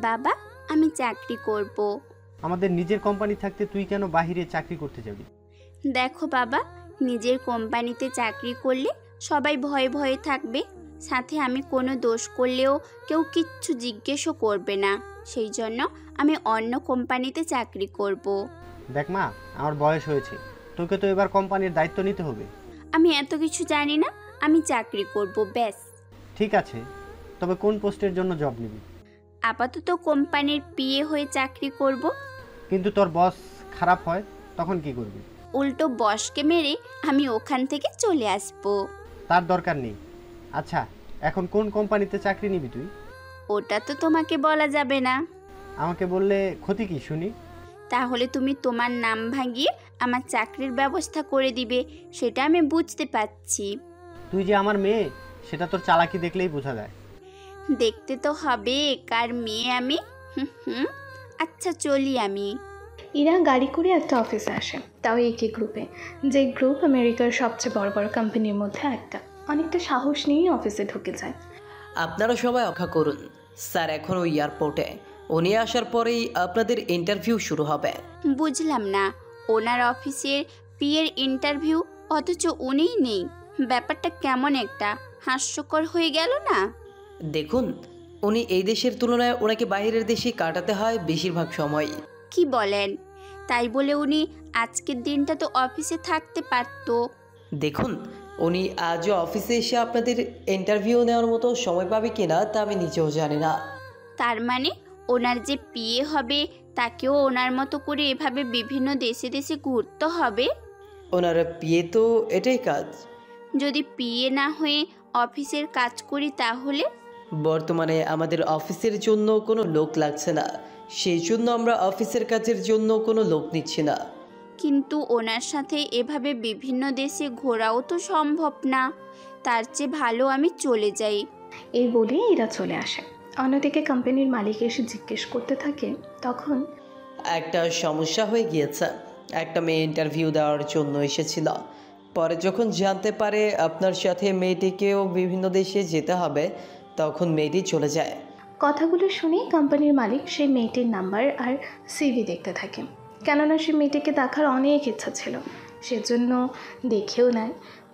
বাবা, আমি চাকরি করব। আমাদের নিজের কোম্পানি থাকতে তুই কেন বাইরে চাকরি করতে যাবি? দেখো বাবা, নিজের কোম্পানিতে চাকরি করলে সবাই ভয়ে ভয়ে থাকবে, সাথে আমি কোনো দোষ করলেও কেউ কিচ্ছু জিজ্ঞেসও করবে না। সেই জন্য আমি অন্য কোম্পানিতে চাকরি করব। দেখ মা, আমার বয়স হয়েছে, তোকে তো এবার কোম্পানির দায়িত্ব নিতে হবে। আমি এত কিছু জানি না, আমি চাকরি করব ব্যাস। ঠিক আছে, তবে কোন পোস্টের জন্য জব নিবি? আপাতত কোম্পানির পিএ হয়ে চাকরি করব। কিন্তু তোর বস খারাপ হয় তখন কি করবি? উল্টো বসকে মেরে আমি ওখান থেকে চলে আসব। তার দরকার নেই। আচ্ছা, এখন কোন কোম্পানিতে চাকরি নিবি তুই? ওটা তো তোমাকে বলা যাবে না। আমাকে বললে ক্ষতি কি শুনি? তাহলে তুমি তোমার নাম ভাঙিয়ে আমার চাকরির ব্যবস্থা করে দিবে, সেটা আমি বুঝতে পারছি। তুই যে আমার মেয়ে, সেটা তোর চালাকি দেখলেই বোঝা যায়। দেখতে তো হবে কার মেয়ে আমি। হুম, আচ্ছা চলি আমি। ইরা গাড়ি করে একটা অফিসে আসে, তাও একই গ্রুপে, যে গ্রুপ আমেরিকার সবচেয়ে বড় বড় কোম্পানির মধ্যে একটা। অনেকটা সাহস নিয়েই অফিসে ঢুকে যায়। আপনারা সবাই অপেক্ষা করুন, স্যার এখনও এয়ারপোর্টে। উনি আসার পরেই আপনাদের ইন্টারভিউ শুরু হবে। বুঝলাম না, ওনার অফিসের পিএর ইন্টারভিউ, অথচ উনিই নেই। ব্যাপারটা কেমন একটা হাস্যকর হয়ে গেল না? দেখুন, উনি এই দেশের তুলনায় ওনাকে বাইরের দেশে কাটাতে হয় বেশিরভাগ সময়। কি বলেন? তাই বলে উনি আজকের দিনটা তো অফিসে থাকতে পারতো। দেখুন, উনি আজও অফিসে এসে আপনাদের ইন্টারভিউ নেওয়ার মতো সময় পাবে কিনা তা আমি নিজেও জানি না। তার মানে ওনার যে পিএ হবে তাকেও ওনার মতো করে এভাবে বিভিন্ন দেশে দেশে ঘুরতে হবে? ওনারা পিয়ে তো এটাই কাজ। যদি পিএ না হয়ে অফিসের কাজ করি তাহলে? বর্তমানে আমাদের অফিসের জন্য কোনো লোক লাগছে না, সেই জন্য আমরা অফিসের কাজের জন্য কোনো লোক নিচ্ছি না। কিন্তু ওনার সাথে এভাবে বিভিন্ন দেশে ঘোরাও তো সম্ভব না। তার চেয়ে ভালো আমি চলে যাই। এই বলে এরা চলে আসে। অন্যদিকে কোম্পানির মালিক এসে জিজ্ঞেস করতে থাকে, তখন একটা সমস্যা হয়ে গিয়েছে। একটা মেয়ে ইন্টারভিউ দেওয়ার জন্য এসেছিল, পরে যখন জানতে পারে আপনার সাথে মেয়েটিকেও বিভিন্ন দেশে যেতে হবে, তখন মেয়েটি চলে যায়। কথাগুলো শুনে কোম্পানির মালিক সেই মেয়েটির নাম্বার আর সিভি দেখতে থাকে। কেননা সে মেয়েটিকে দেখার অনেক ইচ্ছা ছিল, সেজন্য দেখেও নেয়।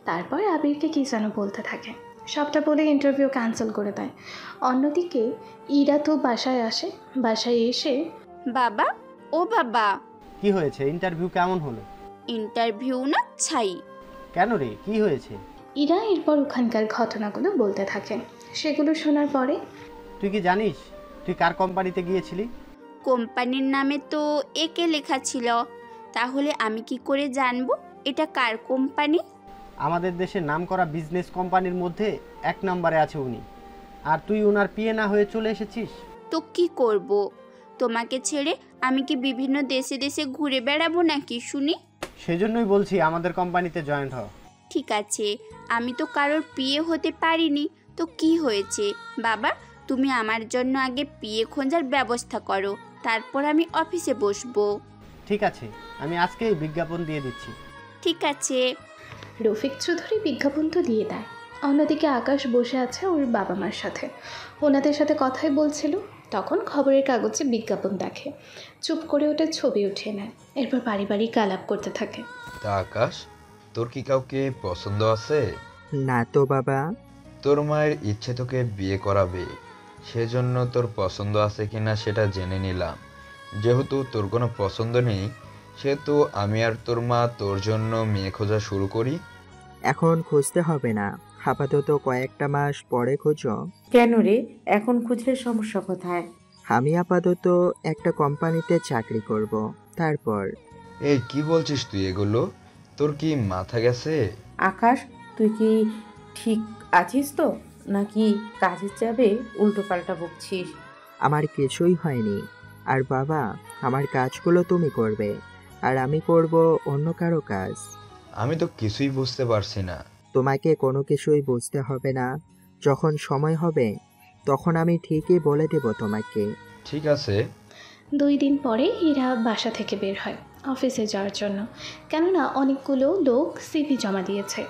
তারপর আবিরকে কী যেন বলতে থাকে, সবটা বলে ইন্টারভিউ ক্যান্সেল করে দেয়। অন্যদিকে ইরা তো বাসায় আসে। বাসায় এসে, বাবা, ও বাবা। কি হয়েছে? ইন্টারভিউ কেমন হলো? ইন্টারভিউ না ছাই। কেন রে, কি হয়েছে? ইরা এরপর ওখানকার ঘটনাগুলো বলতে থাকে। সেগুলো শোনার পরে, তুই কি জানিস তুই কার কোম্পানিতে গিয়েছিলি? কোম্পানির নামে তো একে লেখা ছিল, তাহলে আমি কি করে জানবো এটা কার কোম্পানি? আমাদের দেশের নামকরা বিজনেস কোম্পানির মধ্যে 1 নম্বরে আছে উনি, আর তুই ওনার পিএ না হয়ে চলে এসেছিস। তো কি করব? তোমাকে ছেড়ে আমি কি বিভিন্ন দেশে দেশে ঘুরে বেড়াবো নাকি শুনি? সেজন্যই বলছি আমাদের কোম্পানিতে জয়েন্ট হ। ঠিক আছে, আমি তো কারোর পিএ হতে পারিনি, তো কি হয়েছে? বাবা, তুমি আমার জন্য আগে পিএ খোঁজার ব্যবস্থা করো, তারপর আমি অফিসে বসবো। ঠিক আছে, আমি আজকেই বিজ্ঞাপন দিয়ে দিচ্ছি। ঠিক আছে। রফিক চৌধুরী বিজ্ঞাপন তো দিয়ে দেয়। অন্যদিকে আকাশ বসে আছে ওর বাবা মার সাথে, ওনাদের সাথে কথাই বলছিল। তখন খবরের কাগজে বিজ্ঞাপন দেখে, চুপ করে ওটা ছবি উঠিয়ে নেয়। এরপর পারিবারিক আলাপ করতে থাকে। তা আকাশ, তোর কি কাউকে পছন্দ আছে? না তো বাবা। তোর মায়ের ইচ্ছে তোকে বিয়ে করাবে, সেজন্য তোর পছন্দ আছে কিনা সেটা জেনে নিলাম। যেহেতু তোর কোনো পছন্দ নেই, সেহেতু আমি আর তোর মা তোর জন্য মেয়ে খোঁজা শুরু করি। এখন খুঁজতে হবে না, আপাতত কয়েকটা মাস পরে খোঁজো। কেন রে, এখন খুঁজলে সমস্যা কোথায়? আমি আপাতত একটা কোম্পানিতে চাকরি করব, তারপর। এই কি বলছিস তুই এগুলো? তোর কি মাথা গেছে? আকাশ, তুই কি ঠিক আছিস তো, নাকি কাজের চাপে উল্টো পাল্টা বকছিস? আমার কিছুই হয়নি। আর বাবা, আমার কাজগুলো তুমি করবে, আর আমি করব অন্য কারো কাজ। আমি তো কিছুই বুঝতে পারছি না। তোমাকে কোনো কিছুই বুঝতে হবে না, যখন সময় হবে তখন আমি ঠিকই বলে দেব তোমাকে। ঠিক আছে। 2 দিন পরে ইরা বাসা থেকে বের হয় অফিসে যাওয়ার জন্য। কেননা অনেকগুলো লোক সিভি জমা দিয়েছে।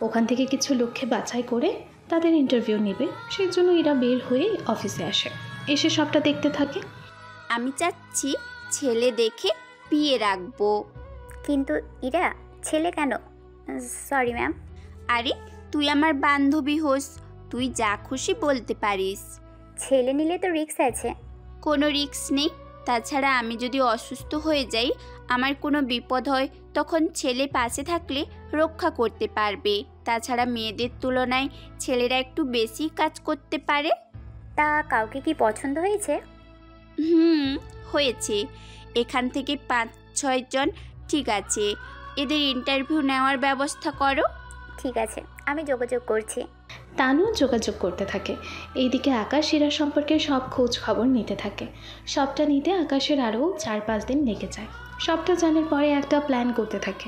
ওখান থেকে কিছু লোককে বাছাই করে তাদের ইন্টারভিউ নেবে, সেই জন্য ইরা বের হয়ে অফিসে আসে। এসে সবটা দেখতে থাকে। আমি চাচ্ছি ছেলে দেখে বিয়ে রাখবো। কিন্তু ইরা, ছেলে কেন? Sorry ma'am. আরে তুই আমার বান্ধবী হোস, তুই যা খুশি বলতে পারিস। ছেলে নিলে তো রিস্ক আছে। কোনো রিস্ক নেই। তাছাড়া আমি যদি অসুস্থ হয়ে যাই, আমার কোনো বিপদ হয়, তখন ছেলে পাশে থাকলে রক্ষা করতে পারবে। তাছাড়া মেয়েদের তুলনায় ছেলেরা একটু বেশি কাজ করতে পারে। তা কাউকে কি পছন্দ হয়েছে? হয়েছে। এখান থেকে 5-6 জন ঠিক আছে। এদের ইন্টারভিউ নেওয়ার ব্যবস্থা করো। ঠিক আছে, আমি যোগাযোগ করছি। তানু যোগাযোগ করতে থাকে। এইদিকে আকাশ ইরা সম্পর্কে সব খোঁজ খবর নিতে থাকে। সবটা নিতে আকাশের আরও 4-5 দিন লেগে যায়। সবটা জানার পরে একটা প্ল্যান করতে থাকে।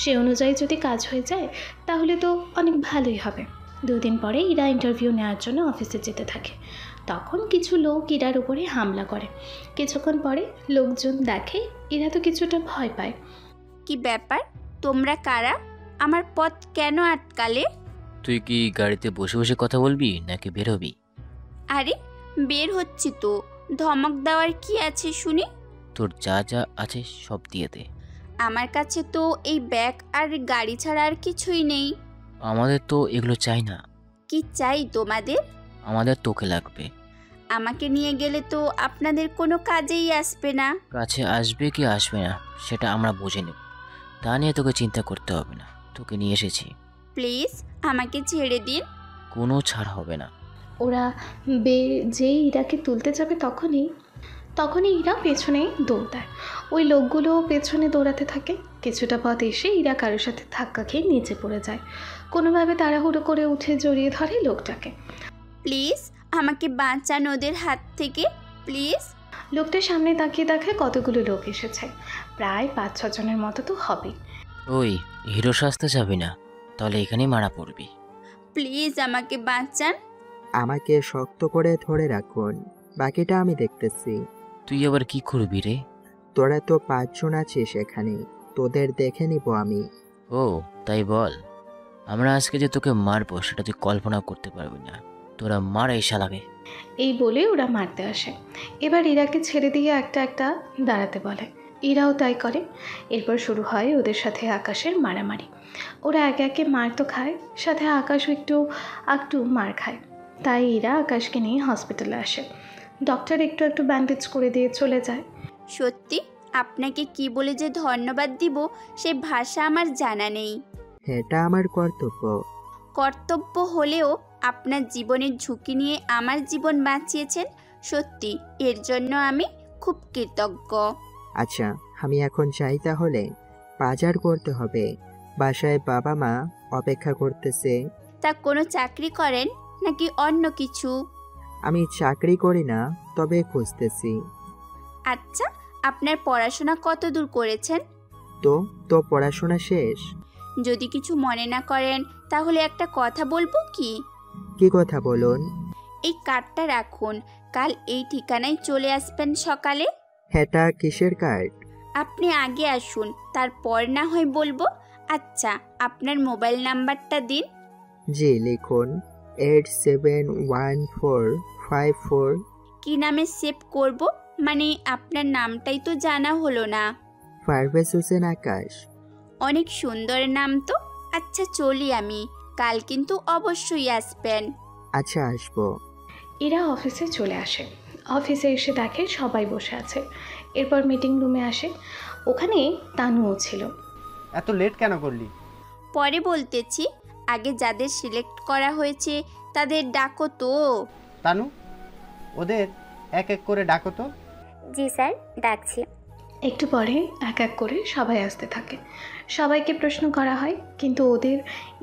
সে অনুযায়ী যদি কাজ হয়ে যায় তাহলে তো অনেক ভালোই হবে। 2 দিন পরে ইরা ইন্টারভিউ নেওয়ার জন্য অফিসে যেতে থাকে। তখন কিছু লোক ইরার উপরে হামলা করে। কিছুক্ষণ পরে লোকজন দেখে ইরা তো কিছুটা ভয় পায়। কি ব্যাপার, তোমরা কারা? আমার পথ কেন আটকালে? তুই কি গাড়িতে বসে বসে কথা বলবি নাকি বের হবি? আরে বের হচ্ছি তো, ধমক দেওয়ার কি আছে শুনি? তোর যা যা আছে সব দিয়ে দে। আমার কাছে তো এই ব্যাগ আর গাড়ি ছাড়া আর কিছুই নেই। আমাদের তো এগুলো চাই না। কি চাই তোমাদের? আমাদের তোকে লাগবে। আমাকে নিয়ে গেলে তো আপনাদের কোনো কাজেই আসবে না। কাছে আসবে কি আসবে না সেটা আমরা বুঝে নেব, তা নিয়ে তোকে চিন্তা করতে হবে না। তোকে নিয়ে এসেছি, প্লিজ আমাকে ছেড়ে দিন। কোনো ছাড় হবে না। ওরা যেই ইরাকে তুলতে যাবে তখনই ইরা পেছনে দৌড় দেয়। ওই লোকগুলো পেছনে দৌড়াতে থাকে। কিছুটা পথ এসে ইরা কারোর সাথে ধাক্কা খেয়ে নিচে পড়ে যায়। কোনোভাবে তাড়াহুড়ো করে উঠে জড়িয়ে ধরে লোকটাকে। প্লিজ আমাকে বাঁচান ওদের হাত থেকে, প্লিজ। লোকটার সামনে তাকিয়ে দেখে কতগুলো লোক এসেছে। প্রায় 5-6 জনের মতো তো হবেই। ওই হিরো সাজতে যাবি না, তাহলে এখানেই মারা পড়বি। প্লিজ আমাকে বাঁচান। আমাকে শক্ত করে ধরে রাখুন, বাকিটা আমি দেখতেছি। তুই আবার কি করবি রে? তোরা তো 5 জন আছিস এখানে, তোদের দেখে নিব আমি। ও তাই বল। আমরা আজকে যে তোকে মারবো সেটা তুই কল্পনা করতে পারবি না। তোরা মার এই শালাকে। এই বলে ওরা মারতে আসে। এবার ইরাকে ছেড়ে দিয়ে একটা একটা দাঁড়াতে বলে। ইরাও তাই করে। এরপর শুরু হয় ওদের সাথে আকাশের মারামারি। ওরা একে একে মার তো খায়, সাথে আকাশও একটু মার খায়। তাই ইরা আকাশকে নিয়ে হসপিটালে আসে। ডক্টর একটু ব্যান্ডেজ করে দিয়ে চলে যায়। সত্যি আপনাকে কি বলে যে ধন্যবাদ দিব সেই ভাষা আমার জানা নেই। এটা আমার কর্তব্য। কর্তব্য হলেও আপনার জীবনের ঝুঁকি নিয়ে আমার জীবন বাঁচিয়েছেন, সত্যি এর জন্য আমি খুব কৃতজ্ঞ। আচ্ছা, আমি এখন যাই তাহলে। বাজার করতে হবে, বাসায় বাবা মা অপেক্ষা করতেছে। তা কোনো চাকরি করেন নাকি অন্য কিছু? আমি চাকরি করি না, তবে খুঁজতেছি। আচ্ছা, আপনার পড়াশোনা কত দূর করেছেন? তো পড়াশোনা শেষ। যদি কিছু মনে না করেন তাহলে একটা কথা বলবো কি? কি কথা বলুন? এই কার্ডটা রাখুন, কাল এই ঠিকানায় চলে আসবেন সকালে। এটা কিসের কার্ড? আপনি আগে আসুন, তারপর না হয় বলবো। আচ্ছা, আপনার মোবাইল নাম্বারটা দিন। জি লিখুন, 871454। কি নামে সেভ করব? মানে আপনার নামটাই তো জানা হলো না। পারভেজ হোসেন আকাশ। অনেক সুন্দর নাম তো। আচ্ছা চলি আমি, কাল কিন্তু অবশ্যই আসবেন। আচ্ছা আসবো। এরা অফিসে চলে আসে। অফিসে এসে দেখে সবাই বসে আছে। এরপর মিটিং রুমে আসে। ওখানে তানুও ছিল। এত লেট কেন করলি? পরে বলতেছি, আগে যাদের সিলেক্ট করা হয়েছে তাদের ডাকো তো। তানু, ওদের এক এক করে ডাকো তো। জি স্যার, ডাকছি। একটু পরে এক এক করে সবাই আসতে থাকে। সবাইকে প্রশ্ন করা হয়, কিন্তু ওদের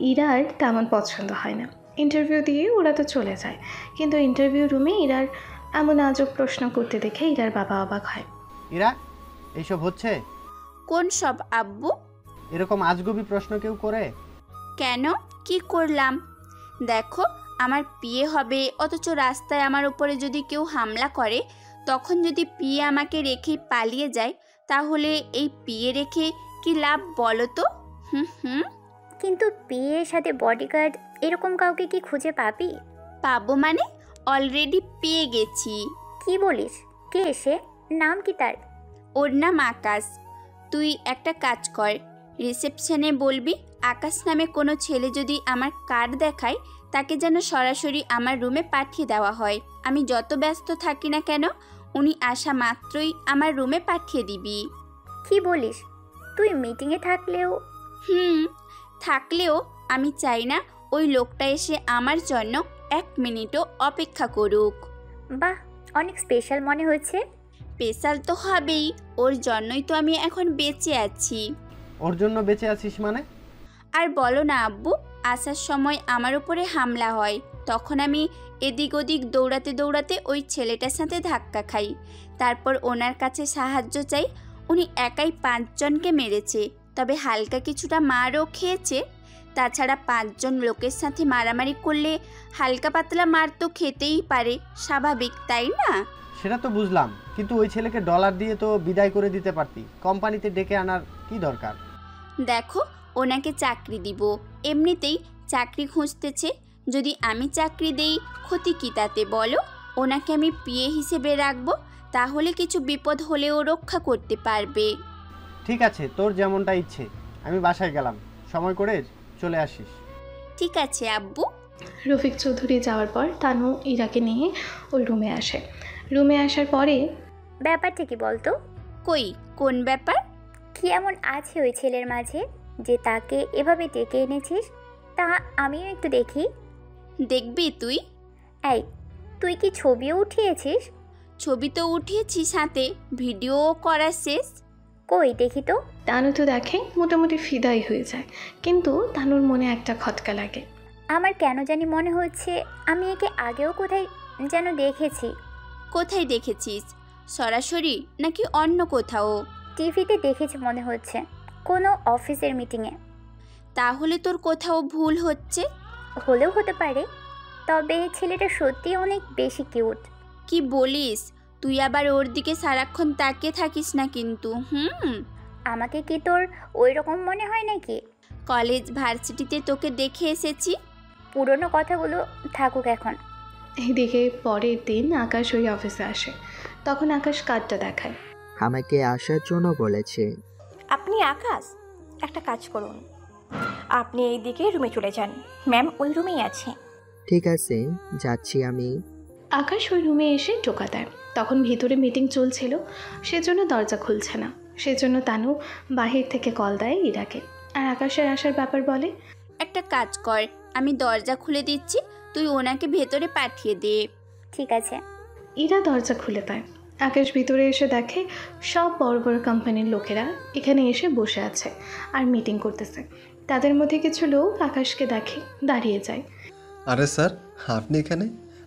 ইরার তেমন পছন্দ হয় না। ইন্টারভিউ দিয়ে ওরা তো চলে যায়, কিন্তু ইন্টারভিউ রুমে ইরার এমন আজব প্রশ্ন করতে দেখে ইরার বাবা অবাক হয়। ইরা, এইসব হচ্ছে? কোন সব আব্বু? এরকম আজগুবি প্রশ্ন কেউ করে? কেন, কি করলাম? দেখো, আমার বিয়ে হবে, অথচ রাস্তায় আমার উপরে যদি কেউ হামলা করে, তখন যদি বিয়ে আমাকে রেখে পালিয়ে যায়, তাহলে এই বিয়ে রেখে কি লাভ বলো তো? কিন্তু বিয়ের সাথে বডিগার্ড এরকম কাউকে কি খুঁজে পাবি? পাবো মানে? অলরেডি পেয়ে গেছি। কি বলিস? কে সে? নাম কি তার? ওর নাম আকাশ। তুই একটা কাজ কর, রিসেপশনে বলবি আকাশ নামে কোনো ছেলে যদি আমার কার্ড দেখায় তাকে যেন সরাসরি আমার রুমে পাঠিয়ে দেওয়া হয়। আমি যত ব্যস্ত থাকি না কেন, উনি আসা মাত্রই আমার রুমে পাঠিয়ে দিবি। কি বলিস? তুই মিটিংয়ে থাকলেও? থাকলেও আমি চাই না ওই লোকটা এসে আমার জন্য 1 মিনিটও অপেক্ষা করুক। বাহ, অনেক স্পেশাল মনে হচ্ছে। স্পেশাল তো হবেই, ওর জন্যই তো আমি এখন বেঁচে আছি। ওর জন্য বেঁচে আছিস মানে? আর বলো না আব্বু, আসার সময় আমার উপরে হামলা হয়, তখন আমি এদিক ওদিক দৌড়াতে দৌড়াতে ওই ছেলেটার সাথে ধাক্কা খাই। তারপর ওনার কাছে সাহায্য চাই। উনি একাই 5 জনকে মেরেছে, তবে হালকা কিছুটা মারও খেয়েছে। তাছাড়া 5 জন লোকের সাথে মারামারি করলে হালকা পাতলা মার তো খেতেই পারে, স্বাভাবিক তাই না? সেটা তো বুঝলাম, কিন্তু ওই ছেলেকে ডলার দিয়ে তো বিদায় করে দিতে পারতি, কোম্পানিতে ডেকে আনার কি দরকার? দেখো, ওনাকে চাকরি দিব, এমনিতেই চাকরি খুঁজতেছে। যদি আমি চাকরি দেই ক্ষতি কি তাতে বলো? ওনাকে আমি পিএ হিসেবে রাখবো, তাহলে কিছু বিপদ হলেও রক্ষা করতে পারবে। ঠিক আছে, তোর যেমনটা ইচ্ছে। আমি বাসায় গেলাম, সময় করে চলে আসিস। ঠিক আছে আব্বু। রফিক চৌধুরী যাওয়ার পর তানু ইরাকে নিয়ে ওই রুমে আসে। রুমে আসার পরে ব্যাপারটা কি বলতো? কই, কোন ব্যাপার? কি এমন আছে ওই ছেলের মাঝে যে তাকে এভাবে ডেকে এনেছিস? তা আমিও একটু দেখি। দেখবি তুই? এই, তুই কি ছবিও উঠিয়েছিস? ছবি তো উঠিয়েছি, সাথে ভিডিও করা শেষ। কই দেখি তো। তানু তো দেখে মোটামুটি ফিদাই হয়ে যায়, কিন্তু তানুর মনে একটা খটকা লাগে। আমার কেন জানি মনে হচ্ছে আমি একে আগেও কোথায় যেন দেখেছি। কোথায় দেখেছিস? সরাসরি নাকি অন্য কোথাও? টিভিতে দেখেছি মনে হচ্ছে, কোনো অফিসের মিটিংয়ে। তাহলে তোর কোথাও ভুল হচ্ছে। হলেও হতে পারে, তবে ছেলেটা সত্যি অনেক বেশি কিউট। কি বলিস? তুই আবার ওর দিকে সারাক্ষণ তাকিয়ে থাকিস না কিন্তু। আমাকে কি তোর ওই রকম মনে হয় নাকি? কলেজ ভার্সিটিতে তোকে দেখে এসেছি। পুরনো কথাগুলো থাকুক এখন। এইদিকে পরের দিন আকাশ ওই অফিসে আসে। তখন আকাশ কার্ডটা দেখায়। আমাকে আসার জন্য বলেছে। আপনি আকাশ, একটা কাজ করুন, আপনি এই দিকে রুমে চলে যান, ম্যাম ওই রুমেই আছে। ঠিক আছে, যাচ্ছি আমি। আকাশ ওই রুমে এসে টোকা দেয়। তখন ভিতরে মিটিং চলছিল, সেজন্য দরজা খুলছে না। সেজন্য তানু বাহির থেকে কল দেয় ইরাকে, আর আকাশের আসার ব্যাপার বলে। একটা কাজ কর, আমি দরজা খুলে দিচ্ছি, তুই ওনাকে ভেতরে পাঠিয়ে দে। ঠিক আছে। ইরা দরজা খুলে দেয়। আকাশ ভিতরে এসে দেখে সব বড় বড় কোম্পানির লোকেরা এখানে এসে বসে আছে আর মিটিং করতেছে। তাদের মধ্যে কিছু লোক আকাশকে দেখে দাঁড়িয়ে যায়। আরে স্যার, আপনি এখানে?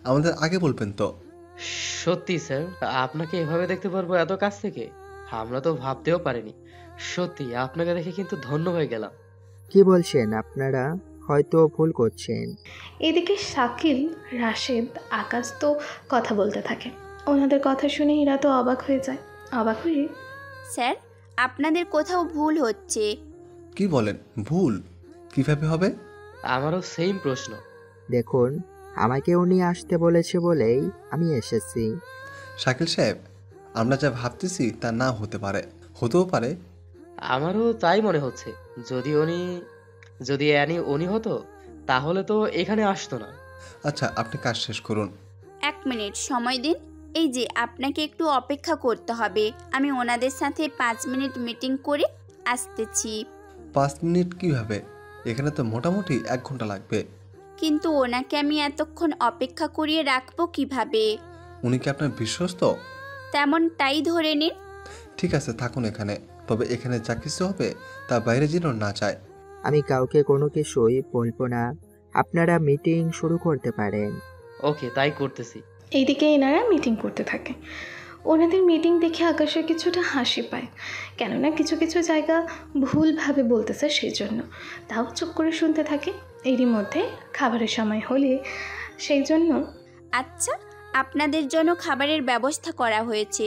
আমাদের আগে বলবেন তো। সত্যি স্যার, আপনাকে এভাবে দেখতে পারবো এত কাছ থেকে আমরা তো ভাবতেও পারিনি। সত্যি আপনাকে দেখে কিন্তু ধন্য হয়ে গেলাম। কি বলছেন আপনারা? হয়তো ভুল করছেন। এদিকে শাকিল, রাশেদ, আকাশ তো কথা বলতে থাকে। ওনাদের কথা শুনে এরা তো অবাক হয়ে যায়। অবাক হয়ে, স্যার, আপনাদের কোথাও ভুল হচ্ছে। কি বলেন ভুল? কিভাবে হবে? আমারও সেম প্রশ্ন। দেখুন, আমাকে উনি আসতে বলেছে বলেই আমি এসেছি। শাকিল সাহেব, আমরা যা ভাবতেছি তা না হতে পারে, হতেও পারে। আমারও তাই মনে হচ্ছে। যদি উনি হতো তাহলে তো এখানে আসতো না। আচ্ছা, আপনি কাজ শেষ করুন। 1 মিনিট সময় দিন। এই যে, আপনাকে একটু অপেক্ষা করতে হবে। আমি ওনাদের সাথে 5 মিনিট মিটিং করে আসতেছি। 5 মিনিট কিভাবে? এখানে তো মোটামুটি 1 ঘন্টা লাগবে। কিন্তু ওনাকে আমি এতক্ষণ অপেক্ষা করিয়ে রাখবো কিভাবে? উনি কি আপনার বিশ্বস্ত? তেমনটাই ধরে নিন। ঠিক আছে, থাকুন এখানে। তবে এখানে যা কিছু হবে তা বাইরে যেন না যায়। আমি কাউকে কোনো কিছুই বলবো না। আপনারা মিটিং শুরু করতে পারেন। ওকে, তাই করতেছি। এইদিকে এনারা মিটিং করতে থাকে। ওনাদের মিটিং দেখে আকাশের কিছুটা হাসি পায়, কেননা কিছু কিছু জায়গা ভুলভাবে বলতেছে, সেই জন্য। তাও চুপ করে শুনতে থাকে। এরই মধ্যে খাবারের সময় হলে সেই জন্য, আচ্ছা, আপনাদের জন্য খাবারের ব্যবস্থা করা হয়েছে।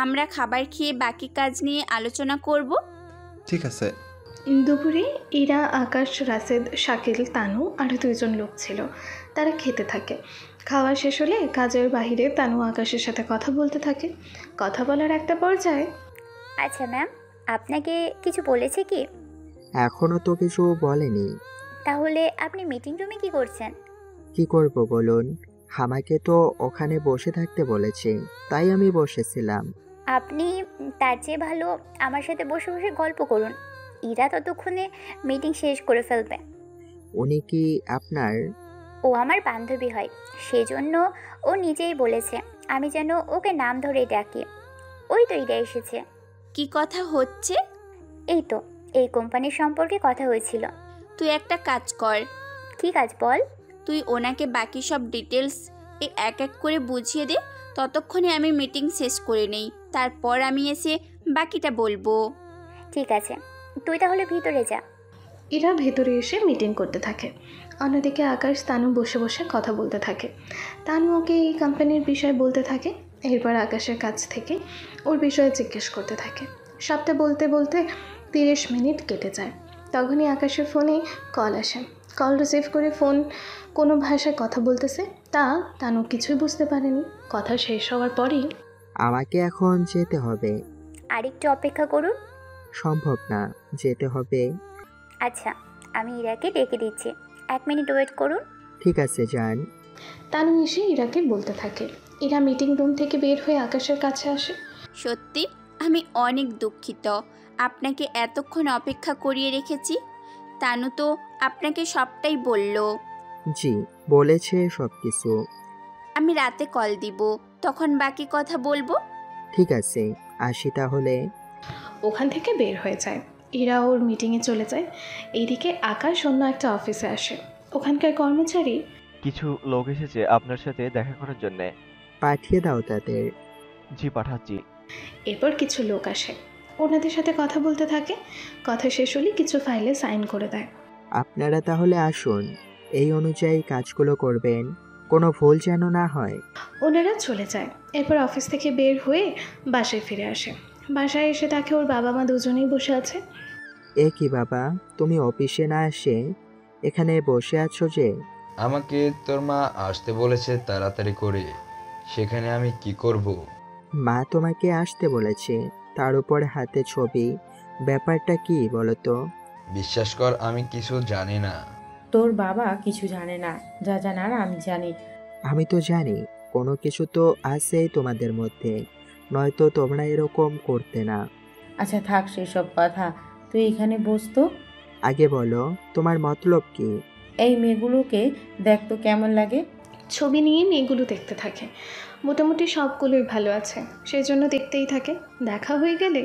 আমরা খাবার খেয়ে বাকি কাজ নিয়ে আলোচনা করব। ঠিক আছে। দুপুরে ইরা, আকাশ, রাশেদ, শাকিল, তানু আর 2জন লোক ছিল। তারা খেতে থাকে। খাওয়া শেষ হলে কাজের বাইরে তানু আকাশের সাথে কথা বলতে থাকে। কথা বলার একটা পর্যায়ে, আচ্ছা ম্যাম, আপনাকে কিছু বলেছে কি? এখনো তো কিছু বলেনি। তাহলে আপনি মিটিং রুমে কি করছেন? কি করব বলুন, আমাকে তো ওখানে বসে থাকতে বলেছে, তাই আমি বসেছিলাম। আপনি তার চেয়ে ভালো আমার সাথে বসে বসে গল্প করুন। ইরা ততক্ষণে মিটিং শেষ করে ফেলবে। উনি কি আপনার? ও আমার বান্ধবী হয়, সেজন্য ও নিজেই বলেছে আমি যেন ওকে নাম ধরে ডাকি। ওই তো ইরা এসেছে। কি কথা হচ্ছে? এই তো এই কোম্পানির সম্পর্কে কথা হয়েছিল। তুই একটা কাজ কর। কি কাজ বল? তুই ওনাকে বাকি সব ডিটেলস এক এক করে বুঝিয়ে দে। ততক্ষণে আমি মিটিং শেষ করে নেই, তারপর আমি এসে বাকিটা বলবো। ঠিক আছে, তুই তাহলে ভিতরে যা। ইরা ভেতরে এসে মিটিং করতে থাকে। অন্যদিকে আকাশ, তানু বসে বসে কথা বলতে থাকে। তানু ওকে এই কোম্পানির বিষয়ে বলতে থাকে। এরপর আকাশের কাছ থেকে ওর বিষয়ে জিজ্ঞেস করতে থাকে। সবটা বলতে বলতে 30 মিনিট কেটে যায়। তখনই আকাশের ফোনে কল আসে। কল রিসিভ করে ফোন কোনো ভাষায় কথা বলতেছে, তা তানু কিছুই বুঝতে পারেনি। কথা শেষ হওয়ার পরেই, আমাকে এখন যেতে হবে। আরেকটু অপেক্ষা করুন। সম্ভব না, যেতে হবে। আচ্ছা, আমি ইরাকে ডেকে দিচ্ছি, 1 মিনিট ওয়েট করুন। ঠিক আছে, যান। তানু এসে ইরাকে বলতে থাকে। ইরা মিটিং রুম থেকে বের হয়ে আকাশের কাছে আসে। সত্যি আমি অনেক দুঃখিত, আপনাকে এতক্ষণ অপেক্ষা করিয়ে রেখেছি। তানু তো আপনাকে সবটাই বলল। জি, বলেছে সব কিছু। আমি রাতে কল দিব, তখন বাকি কথা বলবো। ঠিক আছে, আসি তাহলে। ওখান থেকে বের হয়ে যায়। ইরা ওর মিটিংয়ে চলে যায়। এইদিকে আকাশ অন্য একটা অফিসে আসে। ওখানকার কর্মচারী, কিছু লোক এসেছে আপনার সাথে দেখা করার জন্য। পাঠিয়ে দাও তাদের। জি, পাঠাচ্ছি। এরপর কিছু লোক আসে, ওনাদের সাথে কথা বলতে থাকে। কথা শেষ হলে কিছু ফাইলে সাইন করে দেয়। আপনারা তাহলে আসুন, এই অনুযায়ী কাজগুলো করবেন, কোনো ভুল যেন না হয়। ওনারা চলে যায়। এরপর অফিস থেকে বের হয়ে বাসায় ফিরে আসে। বাসায় এসে তাকে ওর বাবা মা দুজনেই বসে আছে। এ কি বাবা, তুমি অফিসে না এসে এখানে বসে আছো যে? আমাকে তোর মা আসতে বলেছে তাড়াতাড়ি করে, সেখানে আমি কি করব? মা তোমাকে আসতে বলেছে, তার উপর হাতে ছবি, ব্যাপারটা কি বলো তো? বিশ্বাস কর, আমি কিছু জানি না। তোর বাবা কিছু জানে না, যা জানার আমি জানি। আমি তো জানি কোনো কিছু তো আছেই তোমাদের মধ্যে, নয়তো তোমরা এরকম করতে না। আচ্ছা থাক সেসব কথা, তুই এখানে বস তো। আগে বলো তোমার মতলব কি? এই মেয়েগুলোকে দেখ তো কেমন লাগে। ছবি নিয়ে মেয়েগুলো দেখতে থাকে। মোটামুটি সবগুলোই ভালো আছে, সেই জন্য দেখতেই থাকে। দেখা হয়ে গেলে,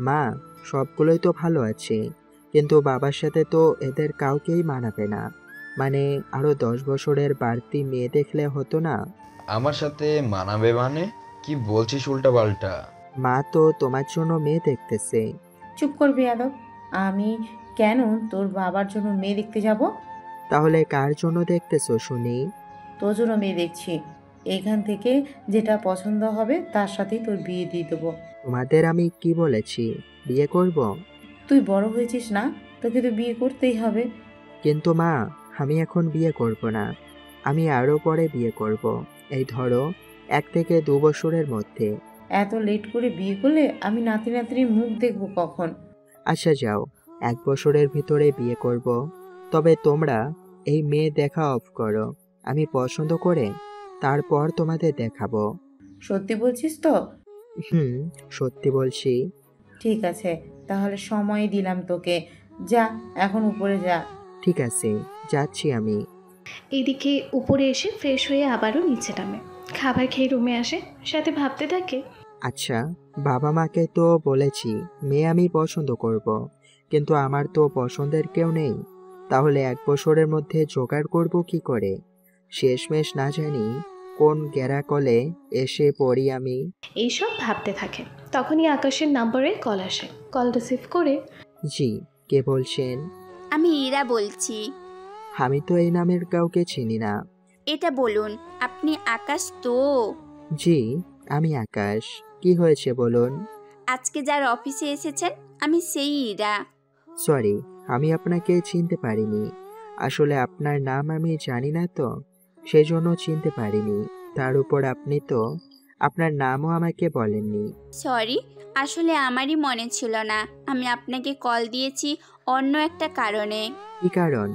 মা, সবগুলোই তো ভালো আছে, কিন্তু বাবার সাথে তো এদের কাউকেই মানাবে না। মানে আরো 10 বছরের বাড়তি মেয়ে দেখলে হতো না? আমার সাথে মানাবে মানে? কি বলছিস উল্টাপাল্টা? মা তো তোমার জন্য মেয়ে দেখতেছে। চুপ করবি আদব, আমি কেন তোর বাবার জন্য মেয়ে দেখতে যাব? তাহলে কার জন্য দেখতেছো শুনি? তোর জন্য মেয়ে দেখছি। এখান থেকে যেটা পছন্দ হবে তার সাথেই তোর বিয়ে দিয়ে দেবো। তোমাদের আমি কি বলেছি বিয়ে করব? তুই বড় হয়েছিস না, তোকে তো বিয়ে করতেই হবে। কিন্তু মা, আমি এখন বিয়ে করব না, আমি আরো পরে বিয়ে করব। এই ধরো 1 থেকে 2 বছরের মধ্যে। এত লেট করে বিয়ে করলে আমি নাতি নাতনির মুখ দেখবো কখন? আচ্ছা যাও, 1 বছরের ভিতরে বিয়ে করব। তবে তোমরা এই মেয়ে দেখা অফ করো, আমি পছন্দ করে তারপর তোমাদের দেখাবো। সত্যি বলছিস তো? সত্যি বলছি। ঠিক আছে, তাহলে সময় দিলাম তোকে, যা এখন উপরে যা। ঠিক আছে, যাচ্ছি আমি। এইদিকে উপরে এসে ফ্রেশ হয়ে আবারও নিচে নামে। খাবার খেয়ে রুমে আসে, সাথে ভাবতে থাকে। আচ্ছা, বাবা মাকে তো বলেছি মেয়ে আমি পছন্দ করব, কিন্তু আমার তো পছন্দের কেউ নেই। তাহলে 1 বছরের মধ্যে জোগাড় করব কি করে? শেষমেশ না জানি কোন গ্যারাকলে এসে পড়ি আমি। এইসব ভাবতে থাকে। তখনই আকাশের নাম্বারে কল আসে। কল রিসিভ করে, জি, কে বলছেন? আমি ইরা বলছি। আমি তো এই নামের কাউকে চিনি না। এটা বলুন, আপনি আকাশ তো? জি, আমি আকাশ। কি হয়েছে বলুন? আজকে যার অফিসে এসেছেন আমি সেই ইরা। সরি, আমি আপনাকে চিনতে পারিনি। আসলে আপনার নাম আমি জানি না তো, সেই জন্য চিনতে পারিনি। তার উপর আপনি তো আপনার নামও আমাকে বলেননি। সরি, আসলে আমারই মনে ছিল না। আমি আপনাকে কল দিয়েছি অন্য একটা কারণে। কি কারণ?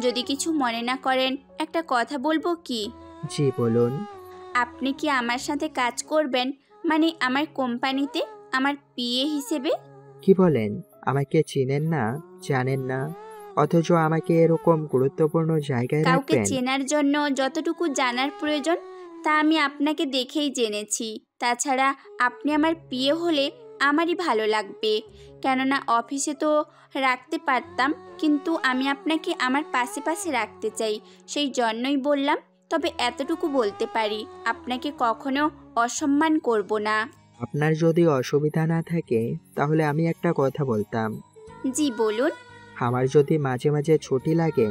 যদি কিছু মনে না করেন একটা কথা বলবো কি? জি বলুন। আপনি কি আমার সাথে কাজ করবেন, মানে আমার কোম্পানিতে আমার পিএ হিসেবে? কি বলেন? আমাকে চিনেন না, জানেন না, অথচ আমাকে এরকম গুরুত্বপূর্ণ জায়গায় কাউকে রাখবেন? চেনার জন্য যতটুকু জানার প্রয়োজন তা আমি আপনাকে দেখেই জেনেছি। তাছাড়া আপনি আমার পিএ হলে আমারই ভালো লাগবে, কেননা অফিসে তো রাখতে পারতাম, কিন্তু আমি আপনাকে আমার পাশে পাশে রাখতে চাই, সেই জন্যই বললাম। তবে এতটুকু বলতে পারি, আপনাকে কখনো অসম্মান করব না। আপনার যদি অসুবিধা না থাকে তাহলে আমি একটা কথা বলতাম। জি বলুন। আমার যদি মাঝে মাঝে ছুটি লাগে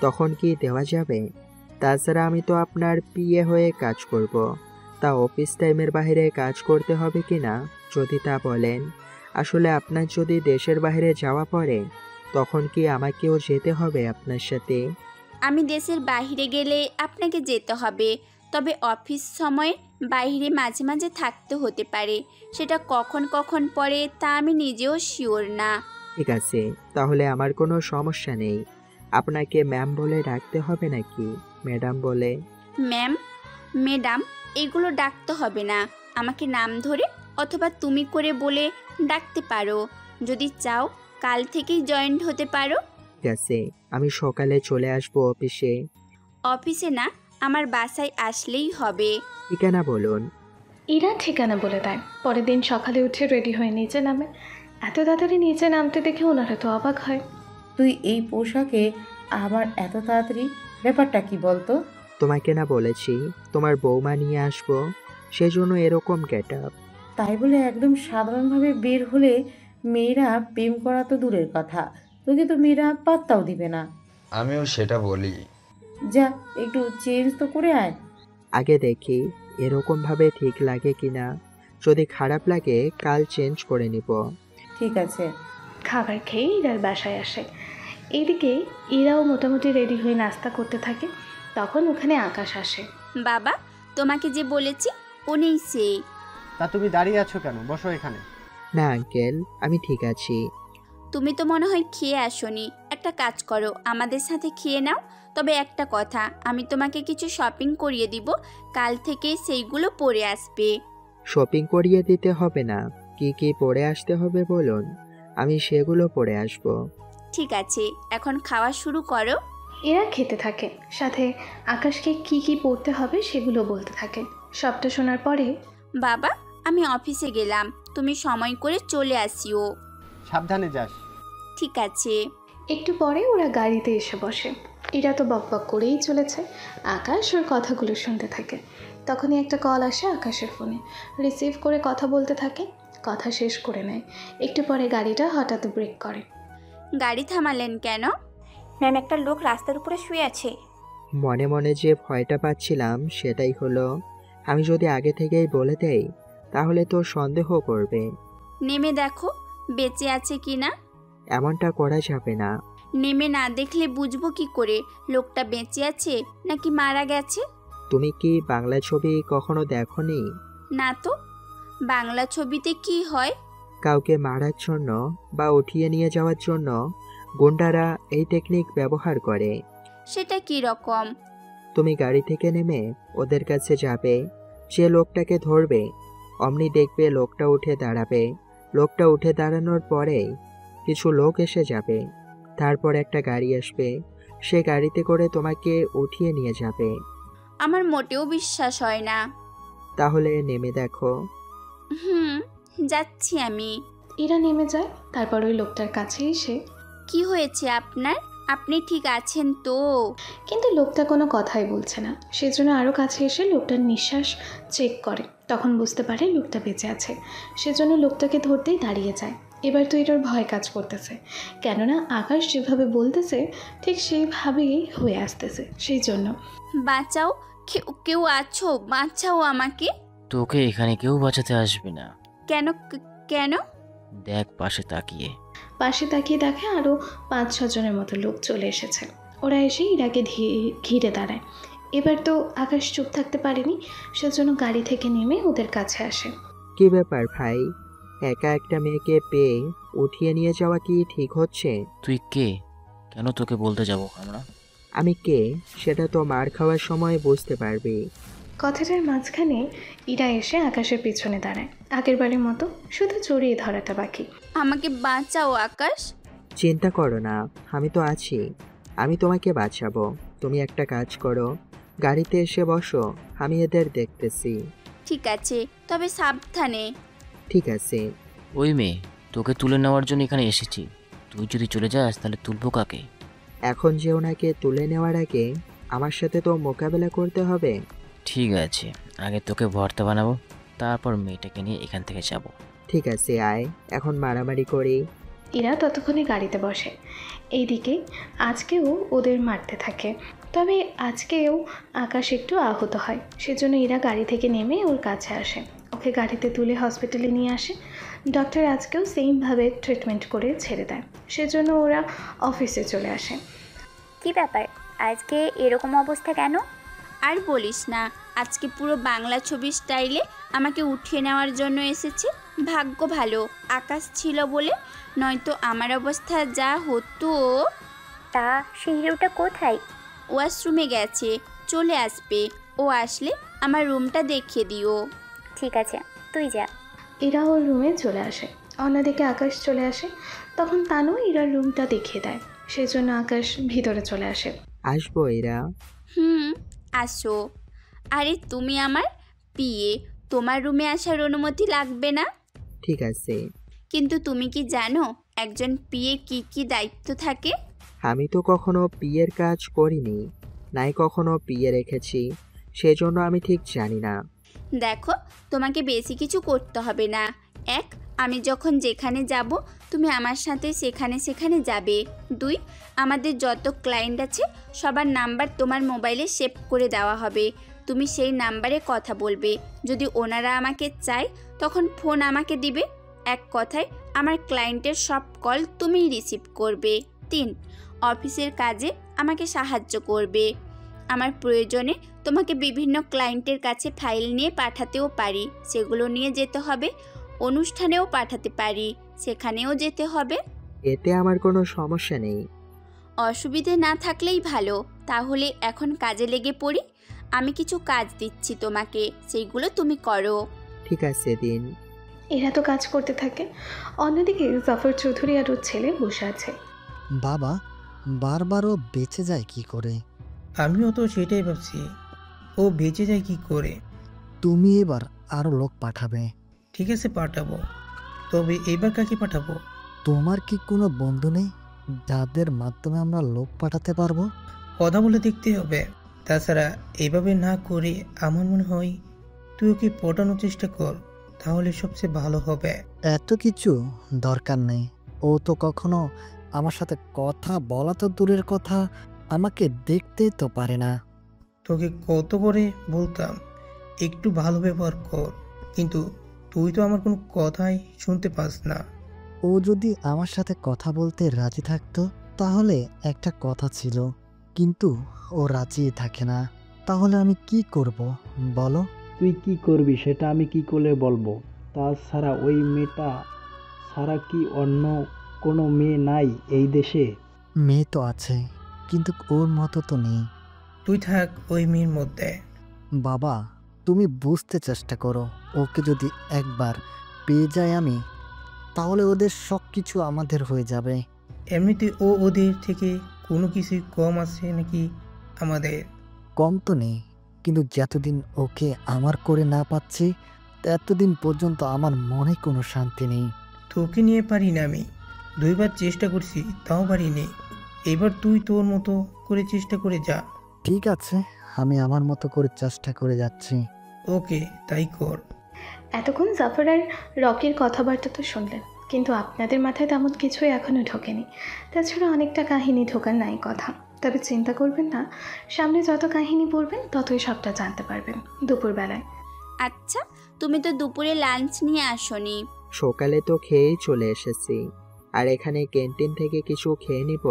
তখন কি দেওয়া যাবে? তাছাড়া আমি তো আপনার পিএ হয়ে কাজ করব, তা অফিস টাইমের বাইরে কাজ করতে হবে কি না যদি তা বলেন। আসলে আপনার যদি দেশের বাইরে যাওয়া পড়ে তখন কি আমাকেও যেতে হবে আপনার সাথে? আমি দেশের বাইরে গেলে আপনাকে যেতে হবে, তবে অফিস সময়ে বাইরে মাঝে মাঝে থাকতে হতে পারে। সেটা কখন কখন পড়ে তা আমি নিজেও শিওর না। ঠিক আছে, তাহলে আমার কোনো সমস্যা নেই। আপনাকে ম্যাম বলে ডাকতে হবে নাকি ম্যাডাম বলে? ম্যাম, ম্যাডাম এগুলো ডাকতে হবে না। আমাকে নাম ধরে অথবা তুমি করে বলে ডাকতে পারো। যদি চাও কাল থেকেই জয়েন্ট হতে পারো। ঠিক আছে, আমি সকালে চলে আসবো অফিসে। অফিসে না, আমার বাসায় আসলেই হবে। ঠিকানা বলুন। ইরা ঠিকানা বলে দেয়। পরের দিন সকালে উঠে রেডি হয়ে নিচে নামে। এত তাড়াতাড়ি নিচে নামতে দেখে ওনারা তো অবাক হয়। তুই এই পোশাকে আবার এত তাড়াতাড়ি, ব্যাপারটা কি বলতো? তোমাকে না বলেছি তোমার বৌমা নিয়ে আসবো, সেজন্য এরকম গেট আপ। তাই বলে একদম সাধারণভাবে বের হলে মেয়েরা প্রেম করা তো দূরের কথা, তোকে তো মেয়েরা পাত্তাও দিবে না। আমিও সেটা বলি। যা একটু চেঞ্জ তো করে আয়। আগে দেখি এরকম ভাবে ঠিক লাগে কিনা, যদি খারাপ লাগে কাল চেঞ্জ করে নিব। ঠিক আছে। খাবার খেয়ে ইরার বাসায় আসে। এইদিকে ইরাও মোটামুটি রেডি হয়ে নাস্তা করতে থাকে। তখন ওখানে আকাশ আসে। বাবা, তোমাকে যে বলেছি উনিই সেই। তা তুমি দাঁড়িয়ে আছো কেন? বসো এখানে। না আঙ্কেল, আমি ঠিক আছি। তুমি তো মনে হয় খেয়ে আসোনি। একটা কাজ করো, আমাদের সাথে খেয়ে নাও। তবে একটা কথা, আমি তোমাকে কিছু শপিং করিয়ে দিব, কাল থেকে সেইগুলো পরে আসবে। শপিং করিয়ে দিতে হবে না, কি কি পরে আসতে হবে বলুন, আমি সেগুলো পরে আসব। ঠিক আছে, এখন খাওয়া শুরু করো। এরা খেতে থাকে, সাথে আকাশকে কি কি পড়তে হবে সেগুলো বলতে থাকে। সবটা শোনার পরে, বাবা আমি অফিসে গেলাম, তুমি সময় করে চলে আসিও। সাবধানে যাস। ঠিক আছে। একটু পরে ওরা গাড়িতে এসে বসে। এরা তো বকবক করেই চলেছে। আকাশ ওর কথাগুলো শুনতে থাকে। তখনই একটা কল আসে আকাশের ফোনে। রিসিভ করে কথা বলতে থাকে, কথা শেষ করে নেয়। একটু পরে গাড়িটা হঠাৎ ব্রেক করে। গাড়ি থামালেন কেন? ম্যাম, একটা লোক রাস্তার উপরে শুয়ে আছে। মনে মনে যে ভয়টা পাচ্ছিলাম সেটাই হলো। আমি যদি আগে থেকেই বলে দেই তাহলে তো সন্দেহ করবে। নেমে দেখো বেঁচে আছে কি না। এমনটা করা যাবে না। নেমে না দেখলে বুঝবো কি করে লোকটা বেঁচে আছে নাকি মারা গেছে? তুমি কি বাংলা ছবি কখনো দেখোনি? না তো। বাংলা ছবিতে কি হয়? কাউকে মারার জন্য বা উঠিয়ে নিয়ে যাওয়ার জন্য গুন্ডারা এই টেকনিক ব্যবহার করে। সেটা কি রকম? তুমি গাড়ি থেকে নেমে ওদের কাছে যাবে, যে লোকটাকে ধরবে অমনি দেখবে লোকটা উঠে দাঁড়াবে। লোকটা উঠে দাঁড়ানোর পরে কিছু লোক এসে যাবে, তারপর একটা গাড়ি আসবে, সে গাড়িতে করে তোমাকে উঠিয়ে নিয়ে যাবে। আমার মোটেও বিশ্বাস হয় না। তাহলে নেমে দেখো। যাচ্ছি আমি। এরা নেমে যায়। তারপর ওই লোকটার কাছে এসে, কি হয়েছে আপনার? আপনি ঠিক আছেন তো? কিন্তু লোকটা কোনো কথাই বলছে না। সেজন্য আরও কাছে এসে লোকটার নিঃশ্বাস চেক করে। তখন বুঝতে পারে লোকটা বেঁচে আছে। সেজন্য লোকটাকে ধরতেই দাঁড়িয়ে যায়। এবার তো এটার ভয় কাজ করতেছে, কেননা আকাশ যেভাবে বলতেছে ঠিক সেইভাবেই হয়ে আসতেছে। সেই জন্য, বাঁচাও, কেউ আছো, বাঁচাও আমাকে। তোকে এখানে কেউ বাঁচাতে আসবে না। কেন? কেন? দেখ পাশে তাকিয়ে। পাশে তাকিয়ে দেখে আরও 5-6 জনের মতো লোক চলে এসেছে। ওরা এসে ইরাকে ঘিরে দাঁড়ায়। এবার তো আকাশ চুপ থাকতে পারেনি, সেজন্য গাড়ি থেকে নেমে ওদের কাছে আসে। কি ব্যাপার ভাই, একা একটা মেয়েকে পেয়ে উঠিয়ে নিয়ে যাওয়া কি ঠিক হচ্ছে? তুই কে? কেন তোকে বলতে যাব আমরা? আমি কে সেটা তো মার খাওয়ার সময় বুঝতে পারবি। কথাটার মাঝখানে ইরা এসে আকাশের পিছনে দাঁড়ায়। আগের বারের মতো শুধু জড়িয়ে ধরাটা বাকি। আমাকে বাঁচাও আকাশ। চিন্তা করো না, আমি তো আছি, আমি তোমাকে বাঁচাবো। তুমি একটা কাজ করো, গাড়িতে এসে বসো, আমি এদের দেখতেছি। ঠিক আছে, তবে সাবধানে। ঠিক আছে। ওই মেয়ে, তোকে তুলে নেওয়ার জন্য এখানে এসেছি। তুই যদি চলে যাস তাহলে তুলবো কাকে? এখন যে ওনাকে তুলে নেওয়ার আগে আমার সাথে তো মোকাবেলা করতে হবে। ঠিক আছে, আগে তোকে ভর্তা বানাবো, তারপর মেয়েটাকে নিয়ে এখান থেকে যাব। ঠিক আছে, আয় এখন মারামারি করি। ইরা ততক্ষণে গাড়িতে বসে। এইদিকে আজকেও ওদের মারতে থাকে। তবে আজকেও আকাশ একটু আহত হয়, সেজন্য ইরা গাড়ি থেকে নেমে ওর কাছে আসে। ওকে গাড়িতে তুলে হসপিটালে নিয়ে আসে। ডক্টর আজকেও সেমভাবে ট্রিটমেন্ট করে ছেড়ে দেয়, সেজন্য ওরা অফিসে চলে আসে। কি ব্যাপার, আজকে এরকম অবস্থা কেন? আর বলিস না, আজকে পুরো বাংলা ছবির স্টাইলে আমাকে উঠিয়ে নেওয়ার জন্য এসেছে। ভাগ্য ভালো আকাশ ছিল বলে, নয়তো আমার অবস্থা যা হতো। তা সেই হিরোটা কোথায়? ওয়াশরুমে গেছে, চলে আসবে। ও আসলে আমার রুমটা দেখিয়ে দিও। ঠিক আছে, তুই যা। ইরা ওর রুমে চলে আসে। অন্যদিকে আকাশ চলে আসে। তখন তানু ইরার রুমটা দেখিয়ে দেয়, সেজন্য আকাশ ভিতরে চলে আসে। আসবো ইরা? আসো। আরে তুমি আমার পিয়ে, তোমার রুমে আসার অনুমতি লাগবে না। ঠিক আছে। কিন্তু তুমি কি জানো একজন পিয়ে কি কি দায়িত্ব থাকে? আমি তো কখনো পিয়ের কাজ করিনি, নাই কখনো পিয়ে রেখেছি, সেজন্য আমি ঠিক জানি না। দেখো, তোমাকে বেশি কিছু করতে হবে না। আমি যখন যেখানে যাব তুমি আমার সাথে সেখানে যাবে। 2, আমাদের যত ক্লায়েন্ট আছে সবার নাম্বার তোমার মোবাইলে সেভ করে দেওয়া হবে। তুমি সেই নাম্বারে কথা বলবে। যদি ওনারা আমাকে চায় তখন ফোন আমাকে দিবে। এক কথায় আমার ক্লায়েন্টের সব কল তুমিই রিসিভ করবে। 3, অফিসের কাজে আমাকে সাহায্য করবে। আমার প্রয়োজনে তোমাকে বিভিন্ন ক্লায়েন্টের কাছে ফাইল নিয়ে পাঠাতেও পারি, সেগুলো নিয়ে যেতে হবে। অনুষ্ঠানেও পাঠাতে পারি, সেখানেও যেতে হবে। এতে আমার কোনো সমস্যা নেই। অসুবিধে না থাকলেই ভালো। তাহলে এখন কাজে লেগে পড়ি। আমি কিছু কাজ দিচ্ছি তোমাকে, সেইগুলো তুমি করো। ঠিক আছে দিন। এরা তো কাজ করতে থাকে। অন্যদিকে জাফর চৌধুরী আর ওর ছেলে বসে আছে। বাবা, বারবারও বেঁচে যায় কি করে? আমিও তো সেটাই ভাবছি, ও বেঁচে যায় কি করে। তুমি এবার আরো লোক পাঠাবে। ঠিক আছে, পাঠাবো। তবে এবার কাকে পাঠাবো? তোমার কি কোনো বন্ধু নেই যাদের মাধ্যমে আমরা লোক পাঠাতে পারবো? কথা বলে দেখতে হবে। তাছাড়া এভাবে না করে আমার মনে হয় তুই ওকে পটানোর চেষ্টা কর, তাহলে সবচেয়ে ভালো হবে। এত কিছু দরকার নেই। ও তো কখনো আমার সাথে কথা বলা তো দূরের কথা, আমাকে দেখতে তো পারে না। তোকে কত করে বলতাম একটু ভালো ব্যবহার কর, কিন্তু তুই তো আমার কোনো কথাই শুনতে পাস না। ও যদি আমার সাথে কথা বলতে রাজি থাকতো তাহলে একটা কথা ছিল, কিন্তু ও রাজি থাকে না। তাহলে আমি কি করব বলো? তুই কি করবি সেটা আমি কি করে বলবো? তাছাড়া ওই মেয়েটা ছাড়া কি অন্য কোনো মেয়ে নাই এই দেশে? মেয়ে তো আছে, কিন্তু ওর মতো তো নেই। তুই থাক ওই মেয়ের মধ্যে। বাবা, তুমি বুঝতে চেষ্টা করো। ওকে যদি একবার পেয়ে যাই আমি, তাহলে ওদের সব কিছু আমাদের হয়ে যাবে। এমনিতে ও ওদের থেকে কোনো কিছু কম আছে নাকি আমাদের? কম তো নেই, কিন্তু যতদিন ওকে আমার করে না পাচ্ছি ততদিন পর্যন্ত আমার মনে কোনো শান্তি নেই। তোকে নিয়ে পারি না আমি। 2 বার চেষ্টা করছি, তাও পারিনি। এবার তুই তোর মতো করে চেষ্টা করে যা। ঠিক আছে, আমি আমার মতো করে চেষ্টা করে যাচ্ছি। ওকে, তাই কর। এতক্ষণ জাফর আর রকির কথাবার্তা তো শুনলেন, কিন্তু আপনাদের মাথায় তেমন কিছুই এখনও ঢোকেনি। তাছাড়া অনেকটা কাহিনী ঢোকার নাই কথা। তবে চিন্তা করবেন না, সামনে যত কাহিনী পড়বেন ততই সবটা জানতে পারবেন দুপুরবেলায়। আচ্ছা, তুমি তো দুপুরে লাঞ্চ নিয়ে আসোনি। সকালে তো খেয়েই চলে এসেছি। আর এখানে ক্যান্টিন থেকে কিছু খেয়ে নিব।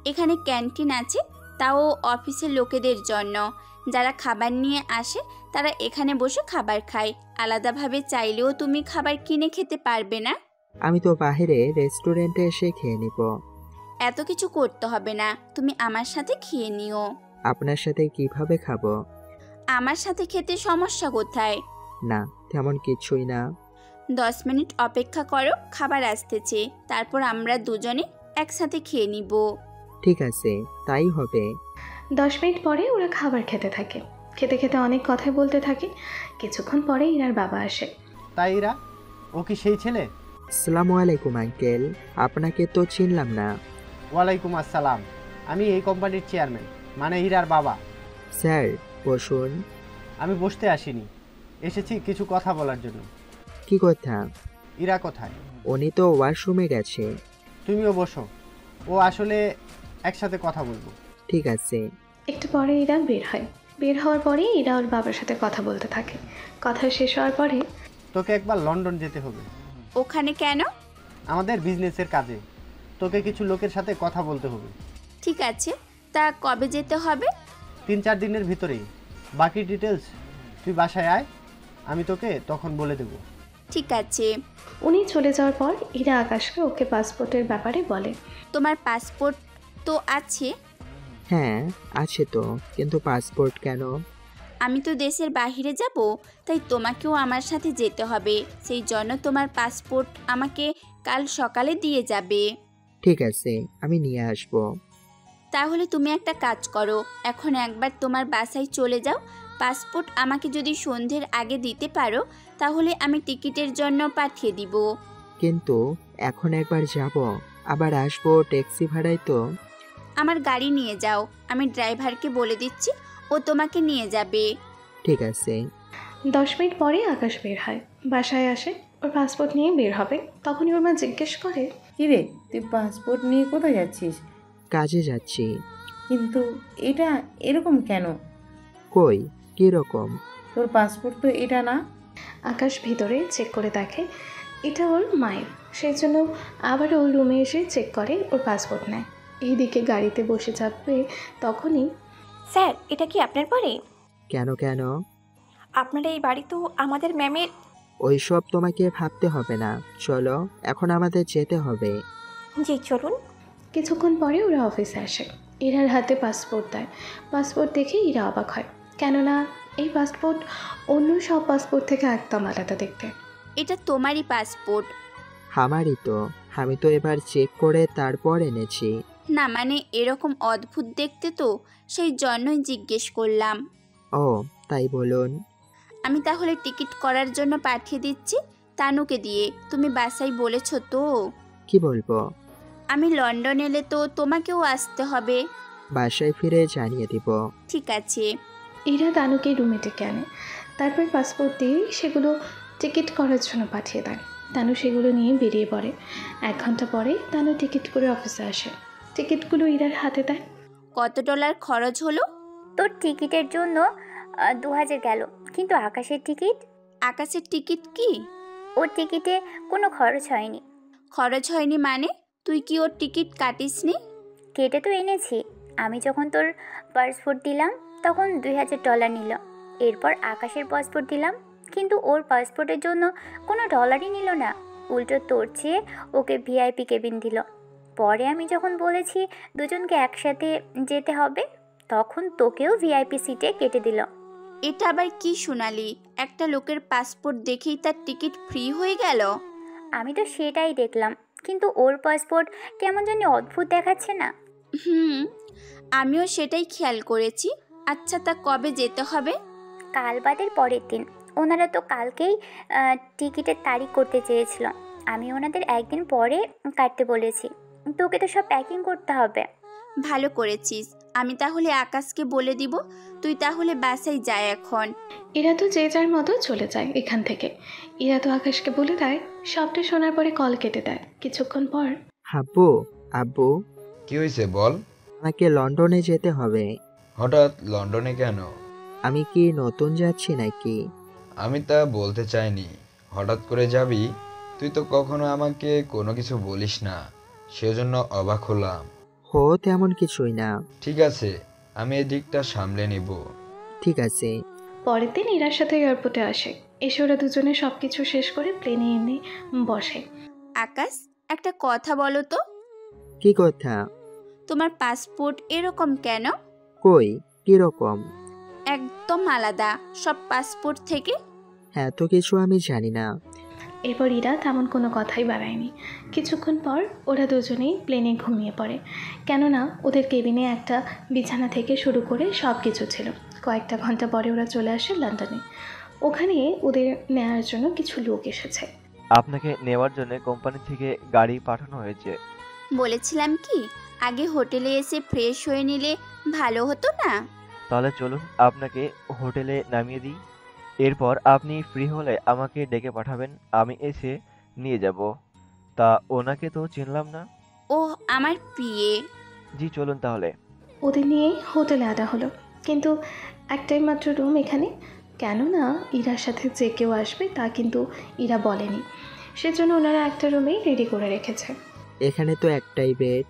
এখানে ক্যান্টিন আছে, তাও অফিসের লোকেদের জন্য। যারা খাবার নিয়ে আসে তারা এখানে বসে খাবার খায়। আলাদাভাবে চাইলেও তুমি খাবার কিনে খেতে পারবে না। আমি তো বাইরে রেস্টুরেন্টে এসে খেয়ে নিব। এত কিছু করতে হবে না, তুমি আমার সাথে খেয়ে নিও। আপনার সাথে কিভাবে খাবো? আমার সাথে খেতে সমস্যা কোথায়? না, তেমন কিছুই না। 10 মিনিট অপেক্ষা করো, খাবার আসতেছে, তারপর আমরা দুজনে একসাথে খেয়ে নিব। ঠিক আছে, তাই হবে। 10 মিনিট পরে ওরা খাবার খেতে থাকে। খেতে খেতে অনেক কথা বলতে থাকে। কিছুক্ষণ পরে ইরার বাবা আসে। তাই ইরা, ও কি সেই ছেলে? আসসালামু আলাইকুম আঙ্কেল, আপনাকে তো চিনলাম না। ওয়ালাইকুম আসসালাম, আমি এই কোম্পানির চেয়ারম্যান, মানে ইরার বাবা। স্যার বসুন। আমি বসতে আসিনি, এসেছি কিছু কথা বলার জন্য। কি কথা? ইরা কোথায়? উনি তো ওয়াশরুমে গেছে। তুমিও বসো, ও আসলে একসাথে কথা বলবো। ঠিক আছে। একটু পরে ইরা বের হয়। বের হওয়ার পরে ইরা ওর বাবার সাথে কথা বলতে থাকে। কথা শেষ হওয়ার পরে, তোকে একবার লন্ডন যেতে হবে। ওখানে কেন? আমাদের বিজনেসের কাজে তোকে কিছু লোকের সাথে কথা বলতে হবে। ঠিক আছে, তা কবে যেতে হবে? 3-4 দিনের ভিতরেই। বাকি ডিটেলস তুই বাসায় আয়, আমি তোকে তখন বলে দেব। ঠিক আছে। উনি চলে যাওয়ার পর ইরা আকাশকে ওকে পাসপোর্টের ব্যাপারে বলে। তোমার পাসপোর্ট তো আছে? হ্যাঁ আছে তো, কিন্তু পাসপোর্ট কেন? আমি তো দেশের বাইরে যাব, তাই তোমাকেও আমার সাথে যেতে হবে। সেই জন্য তোমার পাসপোর্ট আমাকে কাল সকালে দিয়ে যাবে। ঠিক আছে, আমি নিয়ে আসব। তাহলে তুমি একটা কাজ করো, এখন একবার তোমার বাসায় চলে যাও। পাসপোর্ট আমাকে যদি সন্ধ্যের আগে দিতে পারো তাহলে আমি টিকিটের জন্য পাঠিয়ে দিব। কিন্তু এখন একবার যাব, আবার আসবো, ট্যাক্সি ভাড়াই তো। আমার গাড়ি নিয়ে যাও, আমি ড্রাইভারকে বলে দিচ্ছি, ও তোমাকে নিয়ে যাবে। ঠিক আছে। 10 মিনিট পরে আকাশ বের হয়, বাসায় আসে। ওর পাসপোর্ট নিয়ে বের হবে, তখনই ওর মা জিজ্ঞেস করে, কিরে তুই পাসপোর্ট নিয়ে কোথায় যাচ্ছিস? কাজে যাচ্ছি। কিন্তু এটা এরকম কেন? কই কি রকম? তোর পাসপোর্ট তো এটা না। আকাশ ভিতরে চেক করে দেখে এটা ওর মায়ের। সেই জন্য আবার ওর রুমে এসে চেক করে, ওর পাসপোর্ট নেয়। এইদিকে গাড়িতে বসে যাবে তখনই, স্যার এটা কি আপনার বাড়ি? কেন কেন? আপনার এই বাড়ি তো আমাদের ম্যামের। ওইসব তোমাকে ভাবতে হবে না, চলো এখন আমাদের যেতে হবে। জি চলুন। কিছুক্ষণ পরে ওরা অফিসে আসে। ইরার হাতে পাসপোর্ট দেয়। পাসপোর্ট দেখে ইরা অবাক হয়, কেননা এই পাসপোর্ট অন্য সব পাসপোর্ট থেকে একদম আলাদা দেখতে। এটা তোমারই পাসপোর্ট? আমারই তো, আমি তো এবার চেক করে তারপর এনেছি। না মানে এরকম অদ্ভুত দেখতে তো, সেই জন্যই জিজ্ঞেস করলাম। ও তাই বলুন। আমি তাহলে টিকিট করার জন্য পাঠিয়ে দিচ্ছি তানুকে দিয়ে। তুমি বাসায় বলেছো তো? কি বলবো? আমি লন্ডন এলে তো তোমাকেও আসতে হবে। বাসায় ফিরে জানিয়ে দিব। ঠিক আছে। ইরা তানুকে রুমে ডেকে আনে, তারপর পাসপোর্ট দিয়ে সেগুলো টিকিট করার জন্য পাঠিয়ে দেয়। তানু সেগুলো নিয়ে বেরিয়ে পড়ে। 1 ঘন্টা পরে তানু টিকিট করে অফিসে আসে। টিকিটগুলো ইরার হাতে দেয়। কত ডলার খরচ হলো? তোর টিকিটের জন্য 2000 গেল, কিন্তু আকাশের টিকিট? আকাশের টিকিট কি? ওর টিকিটে কোনো খরচ হয়নি। খরচ হয়নি মানে? তুই কি ওর টিকিট কাটিসনি? কেটে তো এনেছি। আমি যখন তোর পাসপোর্ট দিলাম তখন $2000 নিল। এরপর আকাশের পাসপোর্ট দিলাম, কিন্তু ওর পাসপোর্টের জন্য কোনো ডলারই নিল না। উল্টো তোর চেয়ে ওকে ভিআইপি কেবিন দিল। পরে আমি যখন বলেছি দুজনকে একসাথে যেতে হবে, তখন তোকেও ভিআইপি সিটে কেটে দিল। এটা আবার কি শোনালি? একটা লোকের পাসপোর্ট দেখেই তার টিকিট ফ্রি হয়ে গেল? আমি তো সেটাই দেখলাম, কিন্তু ওর পাসপোর্ট কেমন জানি অদ্ভুত দেখাচ্ছে না? আমিও সেটাই খেয়াল করেছি। আচ্ছা তা কবে যেতে হবে? কাল বাদের পরের দিন। ওনারা তো কালকেই টিকিটের তারিখ করতে চেয়েছিল। আমি ওনাদের একদিন পরে কাটতে বলেছি। তোকে তো সব প্যাকিং করতে হবে। ভালো করেছিস। আমি তাহলে আকাশকে বলে দিব। তুই তাহলে বাসায় যা এখন। এরা তো যে যার মতো চলে যায় এখান থেকে। এরা তো আকাশকে বলে দেয়। সবটা শোনার পরে কল কেটে দেয়। কিছুক্ষণ পর, আব্বু আব্বু কি হয়েছে বল? আমাকে লন্ডনে যেতে হবে। হঠাৎ লন্ডনে কেন? আমি কি নতুন যাচ্ছি নাকি? আমি তা বলতে চাইনি। হঠাৎ করে যাবি? তুই তো কখনো আমাকে কোনো কিছু বলিস না। সেজন্য অবাক হলাম। হো তেমন কিছুই না। ঠিক আছে, আমি এই দিকটা সামলে নিব। ঠিক আছে। পরের দিন ইরার সাথে এয়ারপোর্টে আসে। এসে ওরা দুজনে সব কিছু শেষ করে প্লেনে এনে বসে। আকাশ, একটা কথা বলো তো, কি কথা? তোমার পাসপোর্ট এরকম কেন? কই, কিরকম? একদম আলাদা সব পাসপোর্ট থেকে। এত কিছু আমি জানি না। এরপর ইরা তেমন কোনো কথাই বাড়ায়নি। কিছুক্ষণ পর ওরা দুজনেই প্লেনে ঘুমিয়ে পড়ে, কেননা ওদের কেবিনে একটা বিছানা থেকে শুরু করে সব কিছু ছিল। কয়েকটা ঘন্টা পরে ওরা চলে আসে লন্ডনে। ওখানে ওদের নেওয়ার জন্য কিছু লোক এসেছে। আপনাকে নেওয়ার জন্য কোম্পানি থেকে গাড়ি পাঠানো হয়েছে। বলেছিলাম কি, আগে হোটেলে এসে ফ্রেশ হয়ে নিলে ভালো হতো না? তাহলে চলুন আপনাকে হোটেলে নামিয়ে দিই। এরপর আপনি ফ্রি হলে আমাকে ডেকে পাঠাবেন, আমি এসে নিয়ে যাব। তা ওনাকে তো চিনলাম না। ও আমার পিএ। জি চলুন তাহলে। ওদের নিয়ে হোটেলে আনা হলো, কিন্তু একটাই মাত্র রুম এখানে, কেননা ইরার সাথে যে কেউ আসবে তা কিন্তু ইরা বলেনি। সেজন্য ওনারা একটা রুমেই রেডি করে রেখেছে। এখানে তো একটাই বেড।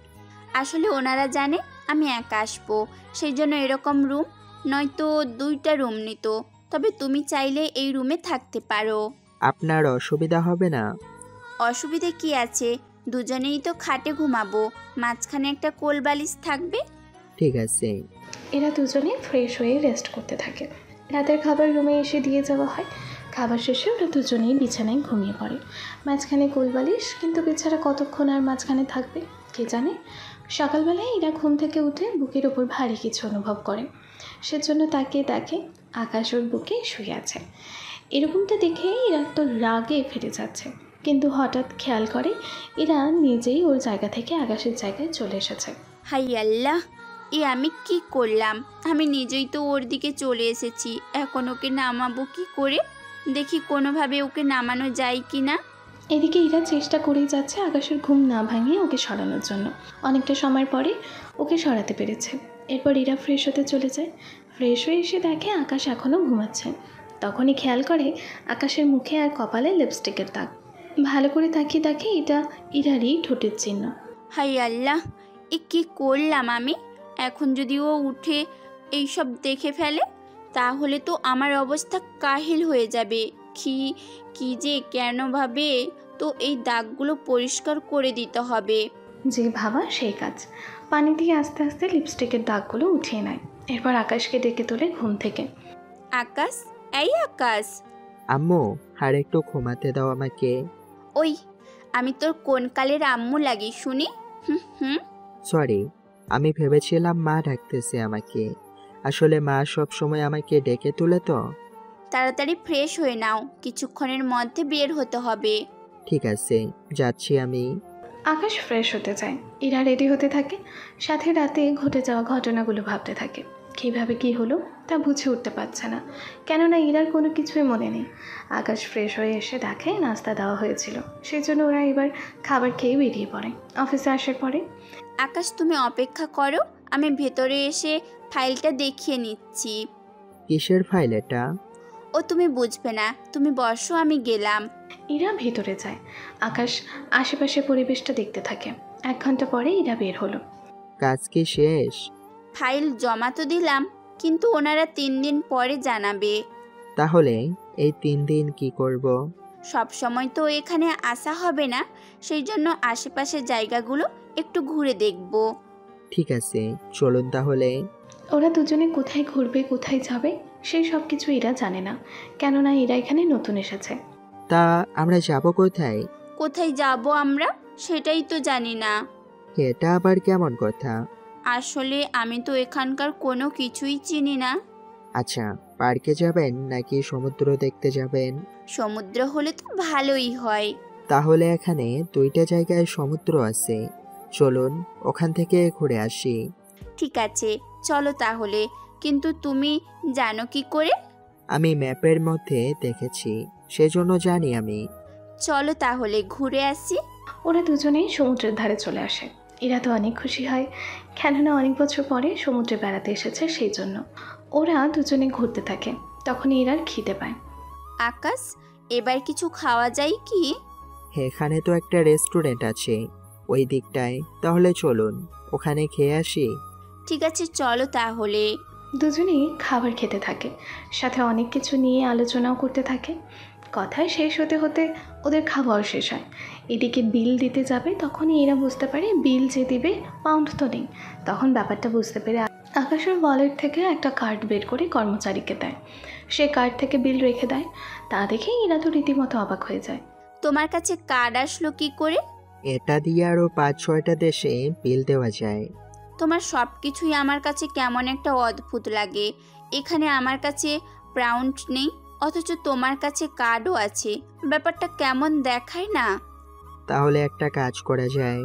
আসলে ওনারা জানে আমি একা আসবো, সেই জন্য এরকম রুম, নয়তো 2টা রুম নিত। তবে তুমি চাইলে এই রুমে থাকতে পারো। আপনার অসুবিধা হবে না? অসুবিধে কি আছে, দুজনেই তো খাটে ঘুমাবো, মাঝখানে একটা কোল বালিশ থাকবে। ঠিক আছে। এরা দুজনে ফ্রেশ হয়ে রেস্ট করতে থাকে। রাতের খাবার রুমে এসে দিয়ে যাওয়া হয়। খাবার শেষে ওরা দুজনেই বিছানায় ঘুমিয়ে পড়ে। মাঝখানে কোলবালিশ, কিন্তু বেচারা কতক্ষণ আর মাঝখানে থাকবে কে জানে। সকালবেলায় এরা ঘুম থেকে উঠে বুকের ওপর ভারী কিছু অনুভব করে। সেজন্য তাকে দেখে আকাশ ওর বুকে শুয়ে আছে। এরকমটা দেখে এরা তো রাগে ফেটে যাচ্ছে, কিন্তু হঠাৎ খেয়াল করে এরা নিজেই ওর জায়গা থেকে আকাশের জায়গায় চলে এসেছে। হাই আল্লাহ, আমি কি করলাম? আমি নিজেই তো ওর দিকে চলে এসেছি, এখন ওকে নামাবো কি করে? দেখি কোনোভাবে ওকে নামানো যায় কি না। এদিকে ইরা চেষ্টা করেই যাচ্ছে আকাশের ঘুম না ভাঙিয়ে ওকে সরানোর জন্য। অনেকটা সময় পরে ওকে সরাতে পেরেছে। এরপর ইরা ফ্রেশ হতে চলে যায়। ফ্রেশ হয়ে এসে দেখে আকাশ এখনও ঘুমাচ্ছে। তখনই খেয়াল করে আকাশের মুখে আর কপালে লিপস্টিকের দাগ। ভালো করে তাকিয়ে দেখে এটা ইরারই ঠোঁটের চিহ্ন। হাই আল্লাহ, কি করলাম আমি? এখন যদি ও উঠে এইসব দেখে ফেলে, তাহলে তো আমার অবস্থা কাহিল হয়ে যাবে। কি যে কেন ভাবে, তো এই দাগগুলো পরিষ্কার করে দিতে হবে। যে ভাবা সেই কাজ। পানি দিয়ে আস্তে আস্তে লিপস্টিকের দাগগুলো উঠিয়ে নেয়। এরপর আকাশকে ডেকে তোলে ঘুম থেকে। আকাশ, এই আকাশ। আম্মু, আর একটু ঘুমাতে দাও আমাকে। ওই, আমি তোর কোন কালের আম্মু লাগি শুনি? হুম। সরি, আমি ভেবেছিলাম মা ডাকতেছে আমাকে। আসলে মা সব সময় আমাকে ডেকে তুলে তো। তাড়াতাড়ি ফ্রেশ হয়ে নাও, কিছুক্ষণের মধ্যে বের হতে হবে। ঠিক আছে, যাচ্ছি আমি। আকাশ ফ্রেশ হতে যায়। ইরা রেডি হতে থাকে, সাথে রাতে ঘটে যাওয়া ঘটনাগুলো ভাবতে থাকে। কীভাবে কি হলো তা বুঝে উঠতে পারছে না, কেননা ইরার কোনো কিছুই মনে নেই। আকাশ ফ্রেশ হয়ে এসে দেখে নাস্তা দেওয়া হয়েছিল, সেই জন্য ওরা এবার খাবার খেয়ে বেরিয়ে পড়ে। অফিসে আসার পরে আকাশ, তুমি অপেক্ষা করো, আমি ভেতরে এসে ফাইলটা দেখিয়ে নিচ্ছি। কিসের ফাইল এটা? ও তুমি বুঝবে না, তুমি বসো, আমি গেলাম। ইরা ভেতরে যায়। আকাশ আশেপাশে পরিবেশটা দেখতে থাকে। 1 ঘন্টা পরে ইরা বের হলো। কাজ কি শেষ? ফাইল জমা তো দিলাম, কিন্তু ওনারা 3 দিন পরে জানাবে। তাহলে এই 3 দিন কি করব? সব সময় তো এখানে আসা হবে না, সেই জন্য আশেপাশের জায়গাগুলো একটু ঘুরে দেখব। ঠিক আছে, চলুন তাহলে। ওরা দুজনে কোথায় ঘুরবে, কোথায় যাবে সেই সব কিছু ইরা জানে না, কেননা ইরা এখানে নতুন এসেছে। তা আমরা যাব কোথায়? কোথায় যাব আমরা সেটাই তো জানি না। এটা আবার কেমন কথা? আসলে আমি তো এখানকার কোনো কিছুই চিনি না। আচ্ছা, পার্কে যাবেন নাকি সমুদ্র দেখতে যাবেন? সমুদ্র হলে তো ভালোই হয়। তাহলে এখানে 2টা জায়গায় সমুদ্র আছে, চলুন ওখান থেকে ঘুরে আসি। ঠিক আছে, চলো তাহলে। কিন্তু তুমি জানো কি করে? আমি ম্যাপের মধ্যে দেখেছি, সেজন্য জানি আমি। চলো তাহলে ঘুরে আসি। ওরা দুজনেই সমুদ্রের ধারে চলে আসে। ইরা তো অনেক খুশি হয়, কেননা অনেক বছর পরে সমুদ্রে বেড়াতে এসেছে, সেই জন্য। ওরা দুজনে ঘুরতে থাকে। তখন ইরার খিদে পায়। আকাশ, এবার কিছু খাওয়া যায় কি? এখানে তো একটা রেস্টুরেন্ট আছে, ওই দিকটায়। তাহলে চলুন ওখানে খেয়ে আসি। ঠিক আছে চলো তাহলে। দুজনেই খাবার খেতে থাকে, সাথে অনেক কিছু নিয়ে আলোচনাও করতে থাকে। কথায় শেষ হতে হতে ওদের খাওয়াও শেষ হয়। এদিকে বিল দিতে যাবে, তখনই এরা বুঝতে পারে বিল যে দিবে পাউন্ড তো নেই। তখন ব্যাপারটা বুঝতে পেরে আকাশের ওয়ালেট থেকে একটা কার্ড বের করে কর্মচারীকে দেয়। সে কার্ড থেকে বিল রেখে দেয়। তা দেখে এরা তো রীতিমতো অবাক হয়ে যায়। তোমার কাছে কার্ড আসলো কি করে? এটা দিয়ে আরও 5-6টা দেশে বিল দেওয়া যায়। তোমার সব কিছুই আমার কাছে কেমন একটা অদ্ভুত লাগে। এখানে আমার কাছে পাউন্ড নেই, অথচ তোমার কাছে কার্ডও আছে। ব্যাপারটা কেমন দেখায় না? তাহলে একটা কাজ করা যায়।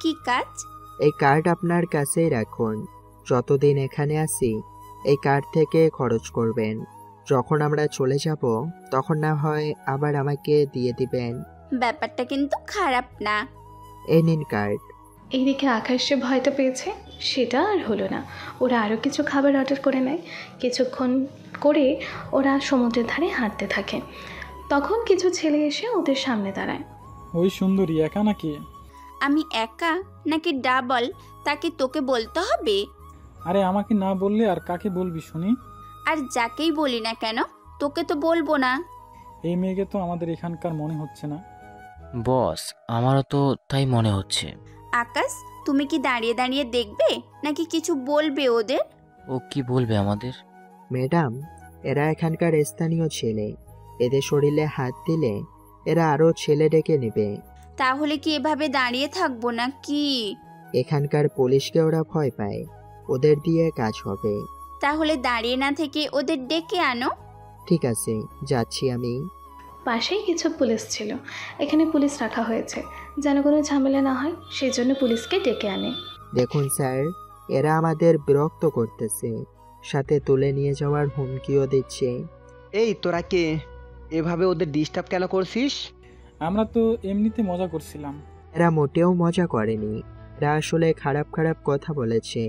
কি কাজ? এই কার্ড আপনার কাছেই রাখুন। যতদিন এখানে আছি এই কার্ড থেকে খরচ করবেন। যখন আমরা চলে যাব তখন না হয় আবার আমাকে দিয়ে দিবেন। ব্যাপারটা কিন্তু খারাপ না। এই নিন কার্ড। এইদিকে আকাশ যে ভয়টা পেয়েছে সেটা আর হলো না। ওরা আরও কিছু খাবার অর্ডার করে নেয়। কিছুক্ষণ করে ওরা সমুদ্রের ধারে হাঁটতে থাকে। তখন কিছু ছেলে এসে ওদের সামনে দাঁড়ায়। ওই সুন্দরী একা নাকি? আমি একা নাকি ডাবল তা কি তোকে বলতে হবে? আরে আমাকে না বললে আর কাকে বলবি শুনি? আর যাকেই বলি না কেন তোকে তো বলবো না। এই মেয়েকে তো আমাদের এখানকার মনে হচ্ছে না। বস, আমারও তো তাই মনে হচ্ছে। আকাশ, তুমি কি দাঁড়িয়ে দাঁড়িয়ে দেখবে নাকি কিছু বলবে ওদের? ও কি বলবে আমাদের? ম্যাডাম, এরা এখানকার স্থানীয় ছেলে। এদের শরীরে হাত দিলে এরা আরও ছেলে ডেকে নেবে। তাহলে কি এভাবে দাঁড়িয়ে থাকবো না কি? এখানকার পুলিশকে ওরা ভয় পায়, ওদের দিয়ে কাজ হবে। তাহলে দাঁড়িয়ে না থেকে ওদের ডেকে আনো। ঠিক আছে, যাচ্ছি আমি। পাশেই কিছু পুলিশ ছিল। এখানে পুলিশ রাখা হয়েছে যেন কোনো ঝামেলা না হয়, সেই জন্য পুলিশকে ডেকে আনে। দেখুন স্যার, এরা আমাদের বিরক্ত করতেছে, সাথে তুলে নিয়ে যাওয়ার হুমকিও দিচ্ছে। এই তোরা কে? এভাবে ওদের ডিস্টার্ব কেন করছিস? আমরা তো এমনিতে মজা করছিলাম। এরা মোটেও মজা করেনি, এরা আসলে খারাপ খারাপ কথা বলেছে।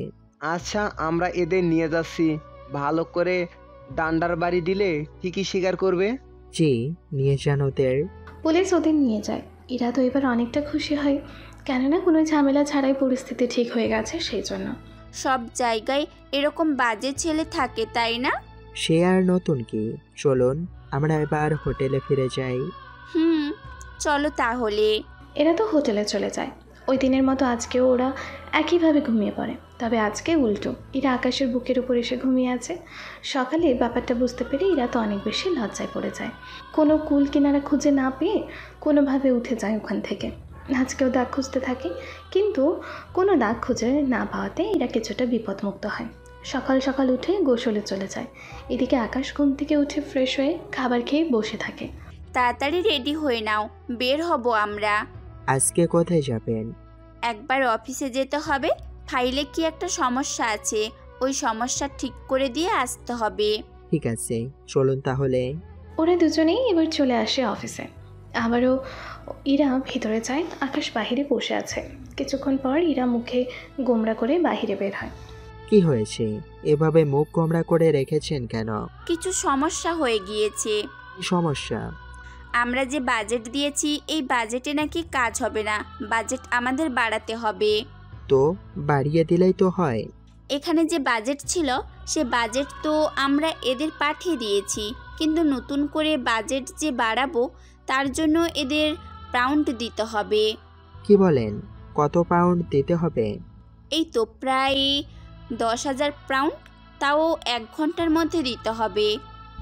আচ্ছা, আমরা এদের নিয়ে যাচ্ছি। ভালো করে ডান্ডার বাড়ি দিলে ঠিকই স্বীকার করবে। জি, নিয়ে যান ওদের। পুলিশ ওদের নিয়ে যায়। এরা তো এবার অনেকটা খুশি হয়, কেননা কোনো ঝামেলা ছাড়াই পরিস্থিতি ঠিক হয়ে গেছে সেই জন্য। সব জায়গায় এরকম বাজে ছেলে থাকে তাই না? সে আর নতুন কি, চলুন আমরা এবার হোটেলে ফিরে যাই। চলো তাহলে। এরা তো হোটেলে চলে যায়। ওই দিনের মতো আজকেও ওরা একইভাবে ঘুমিয়ে পড়ে। তবে আজকে উল্টো, এরা আকাশের বুকের উপর এসে ঘুমিয়ে আছে। সকালে ব্যাপারটা বুঝতে পেরে এরা তো অনেক বেশি লজ্জায় পড়ে যায়। কোনো কুল কিনারা খুঁজে না পেয়ে কোনোভাবে উঠে যায় ওখান থেকে। আজকেও দাগ খুঁজতে থাকে, কিন্তু কোনো দাগ খুঁজে না পাওয়াতে এরা কিছুটা বিপদমুক্ত হয়। সকাল সকাল উঠে গোসলে চলে যায়। এদিকে আকাশ ঘুম থেকে উঠে ফ্রেশ হয়ে খাবার খেয়ে বসে থাকে। তাড়াতাড়ি রেডি হয়ে নাও, বের হব আমরা। আজকে কোথায় যাবেন? একবার অফিসে যেতে হবে। ফাইলে কি একটা সমস্যা আছে, ওই সমস্যা ঠিক করে দিয়ে আসতে হবে। ঠিক আছে, চলুন তাহলে। ওরা দুজনেই এবার চলে আসে অফিসে। আবারও ইরা ভিতরে যায়, আকাশ বাহিরে বসে আছে। কিছুক্ষণ পর ইরা মুখে গোমরা করে বাহিরে বের হয়। কি হয়েছে, এভাবে মুখ গোমরা করে রেখেছেন কেন? কিছু সমস্যা হয়ে গিয়েছে। কি সমস্যা? আমরা যে বাজেট দিয়েছি এই বাজেটে নাকি কাজ হবে না, বাজেট আমাদের বাড়াতে হবে। তো বাড়িয়ে দিলেই তো হয়। এখানে যে বাজেট ছিল সে বাজেট তো আমরা এদের পাঠিয়ে দিয়েছি, কিন্তু নতুন করে বাজেট যে বাড়াবো তার জন্য এদের পাউন্ড দিতে হবে। কি বলেন, কত পাউন্ড দিতে হবে? এই তো প্রায় 10,000 পাউন্ড, তাও 1 ঘন্টার মধ্যে দিতে হবে।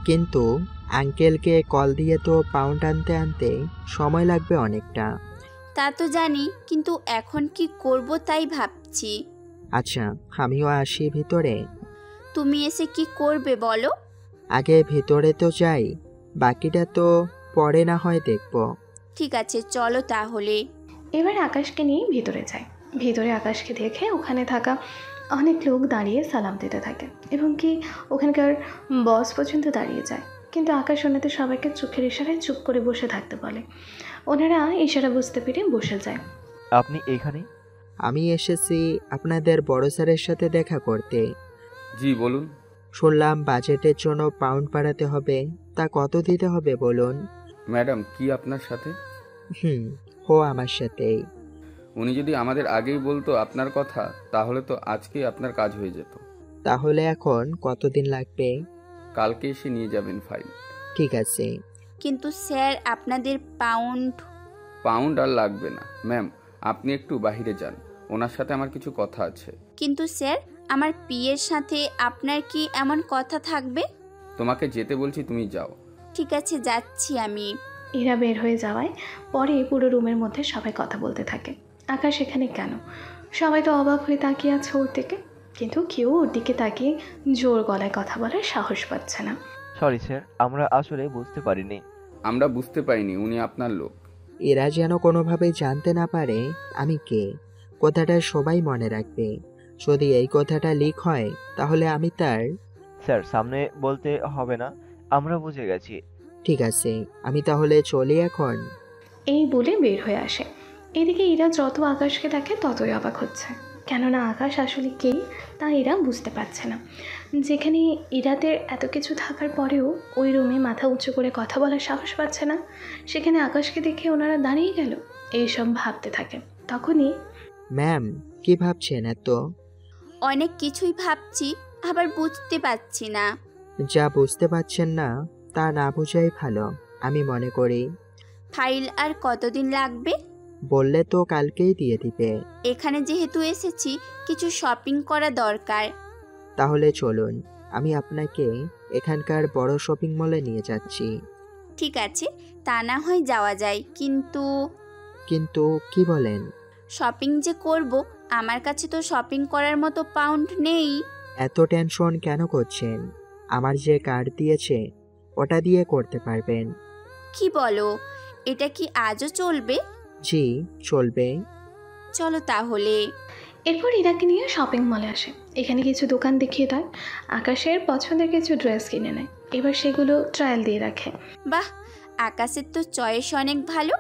কিন্তু আঙ্কেলকে কল দিয়ে তো পাউন্ড আনতে আনতে সময় লাগবে অনেকটা। তা তো জানি, কিন্তু এখন কি করব তাই ভাবছি। আচ্ছা, আমিও আসি ভিতরে। তুমি এসে কি করবে বলো? আগে ভিতরে তো যাই, বাকিটা তো পরে না হয় দেখব। ঠিক আছে, চলো তাহলে। এবার আকাশকে নিয়ে ভিতরে যায়। ভিতরে আকাশকে দেখে ওখানে থাকা অনেক লোক দাঁড়িয়ে সালাম দিতে থাকে, এবং কি ওখানকার বস পর্যন্ত দাঁড়িয়ে যায়। কিন্তু আকাশ ওনাদের সবাইকে চোখের ইশারায় চুপ করে বসে থাকতে বলে। ওনারা ইশারা বুঝতে পেরে বসে যায়। আপনি এখানে? আমি এসেছি আপনাদের বড় স্যারের সাথে দেখা করতে। জি বলুন। শুনলাম বাজেটের জন্য পাউন্ড বাড়াতে হবে, তা কত দিতে হবে বলুন। ম্যাডাম, কি আপনার সাথে? ও আমার সাথেই। উনি যদি আমাদের আগেই বলতো আপনার কথা, তাহলে তো আজকেই আপনার কাজ হয়ে যেত। তাহলে এখন কতদিন লাগবে? কালকে এসে নিয়ে যাবেন ফাইল। ঠিক আছে। কিন্তু স্যার আপনাদের পাউন্ড আর লাগবে না ম্যাম, আপনি একটু বাইরে যান, ওনার সাথে আমার কিছু কথা আছে। কিন্তু স্যার আমার পিএর সাথে আপনার কি এমন কথা থাকবে? তোমাকে যেতে বলছি, তুমি যাও। ঠিক আছে, যাচ্ছি আমি। ইরা বের হয়ে যাওয়ায় পরে পুরো রুমের মধ্যে সবাই কথা বলতে থাকে। আকাশ এখানে কেন? সবাই তো অবাক হয়ে তাকিয়ে আছে ওর দিকে, কিন্তু কেউ ওর দিকে তাকিয়ে জোর গলায় কথা বলার সাহস পাচ্ছে না। সরি স্যার, আমরা আসলে বুঝতে পারিনি। আমরা বুঝতে পারিনি উনি আপনার লোক। এরা যেন কোনোভাবে জানতে না পারে আমি কে। কথাটা সবাই মনে রাখবে। যদি এই কথাটা লিক হয় তাহলে আমি তার। স্যার, সামনে বলতে হবে না, আমরা বুঝে গেছি। ঠিক আছে, আমি তাহলে চলি এখন। এই বলে বের হয়ে আসে। এদিকে ইরা যত আকাশকে দেখে ততই অবাক হচ্ছে, কেননা আকাশ আসলে কে তা এরা বুঝতে পারছে না। যেখানে ইরাদের এত কিছু থাকার পরেও ওই রুমে মাথা উঁচু করে কথা বলার সাহস পাচ্ছে না, সেখানে আকাশকে দেখে ওনারা দাঁড়িয়ে গেল। এইসব ভাবতে থাকে। তখনই ম্যাম, কি ভাবছেন এত? অনেক কিছুই ভাবছি, আবার বুঝতে পারছি না। যা বুঝতে পারছেন না তা না বোঝাই ভালো, আমি মনে করি। ফাইল আর কতদিন লাগবে? বললে তো কালকেই দিয়ে দিবে। এখানে যেহেতু এসেছি, কিছু শপিং করা দরকার। তাহলে চলুন, আমি আপনাকে এখানকার বড় শপিং মলে নিয়ে যাচ্ছি। ঠিক আছে, তা না হয় যাওয়া যায়, কিন্তু কিন্তু কি বলেন? শপিং যে করব, আমার কাছে তো শপিং করার মতো পাউন্ড নেই। এত টেনশন কেন করছেন? আমার যে কার্ড দিয়েছে ওটা দিয়ে করতে পারবেন। কি বলো, এটা কি আজও চলবে? জি, চলবে। চলো তাহলে। এরপর ইরাকে নিয়ে শপিং মলে আসে। এখানে কিছু দোকান দেখিয়ে দেয়। আকাশের পছন্দের কিছু ড্রেস কিনে নেয়। এবার সেগুলো ট্রায়াল দিয়ে রাখে। বাহ, আকাশের তো চয়েস অনেক ভালো।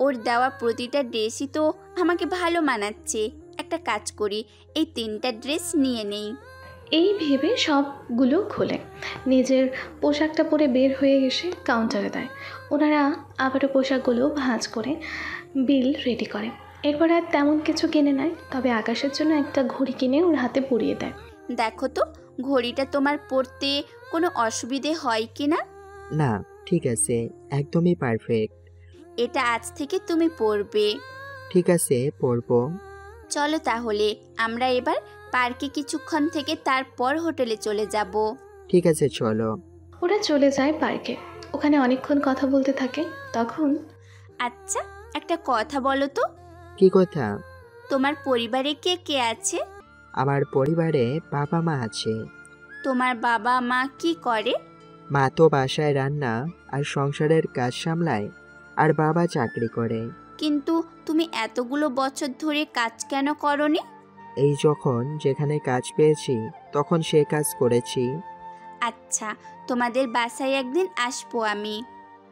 ওর দেওয়া প্রতিটা ড্রেসই তো আমাকে ভালো মানাচ্ছে। একটা কাজ করি, এই 3টা ড্রেস নিয়ে নেই। এই ভেবে সবগুলো খোলে। নিজের পোশাকটা পরে বের হয়ে এসে কাউন্টারে দেয়। ওনারা আবারও পোশাকগুলো ভাঁজ করে বিল রেডি করে। এরপর আর তেমন কিছু কিনে নেয়, তবে আকাশের জন্য একটা ঘড়ি কিনে ওর হাতে পরিয়ে দেয়। দেখো তো ঘড়িটা তোমার পরতে কোনো অসুবিধে হয় কি না? না, ঠিক আছে, একদমই পারফেক্ট। এটা আজ থেকে তুমি পরবে। ঠিক আছে, পরবো। চলো তাহলে, আমরা এবার পার্কে কিছুক্ষণ থেকে তারপর হোটেলে চলে যাব। ঠিক আছে, চলো। ওরা চলে যায় পার্কে। ওখানে অনেকক্ষণ কথা বলতে থাকে। তখন আচ্ছা, একটা কথা বলো তো। কি কথা? তোমার পরিবারে কে কে আছে? আমার পরিবারে বাবা মা আছে। তোমার বাবা মা কি করে? মা তো বাসায় রান্না আর সংসারের কাজ সামলায়, আর বাবা চাকরি করে। কিন্তু তুমি এতগুলো বছর ধরে কাজ কেন করোনি? এই যখন যেখানে কাজ পেয়েছি তখন সে কাজ করেছি। আচ্ছা, তোমাদের বাসায় একদিন আসবো আমি।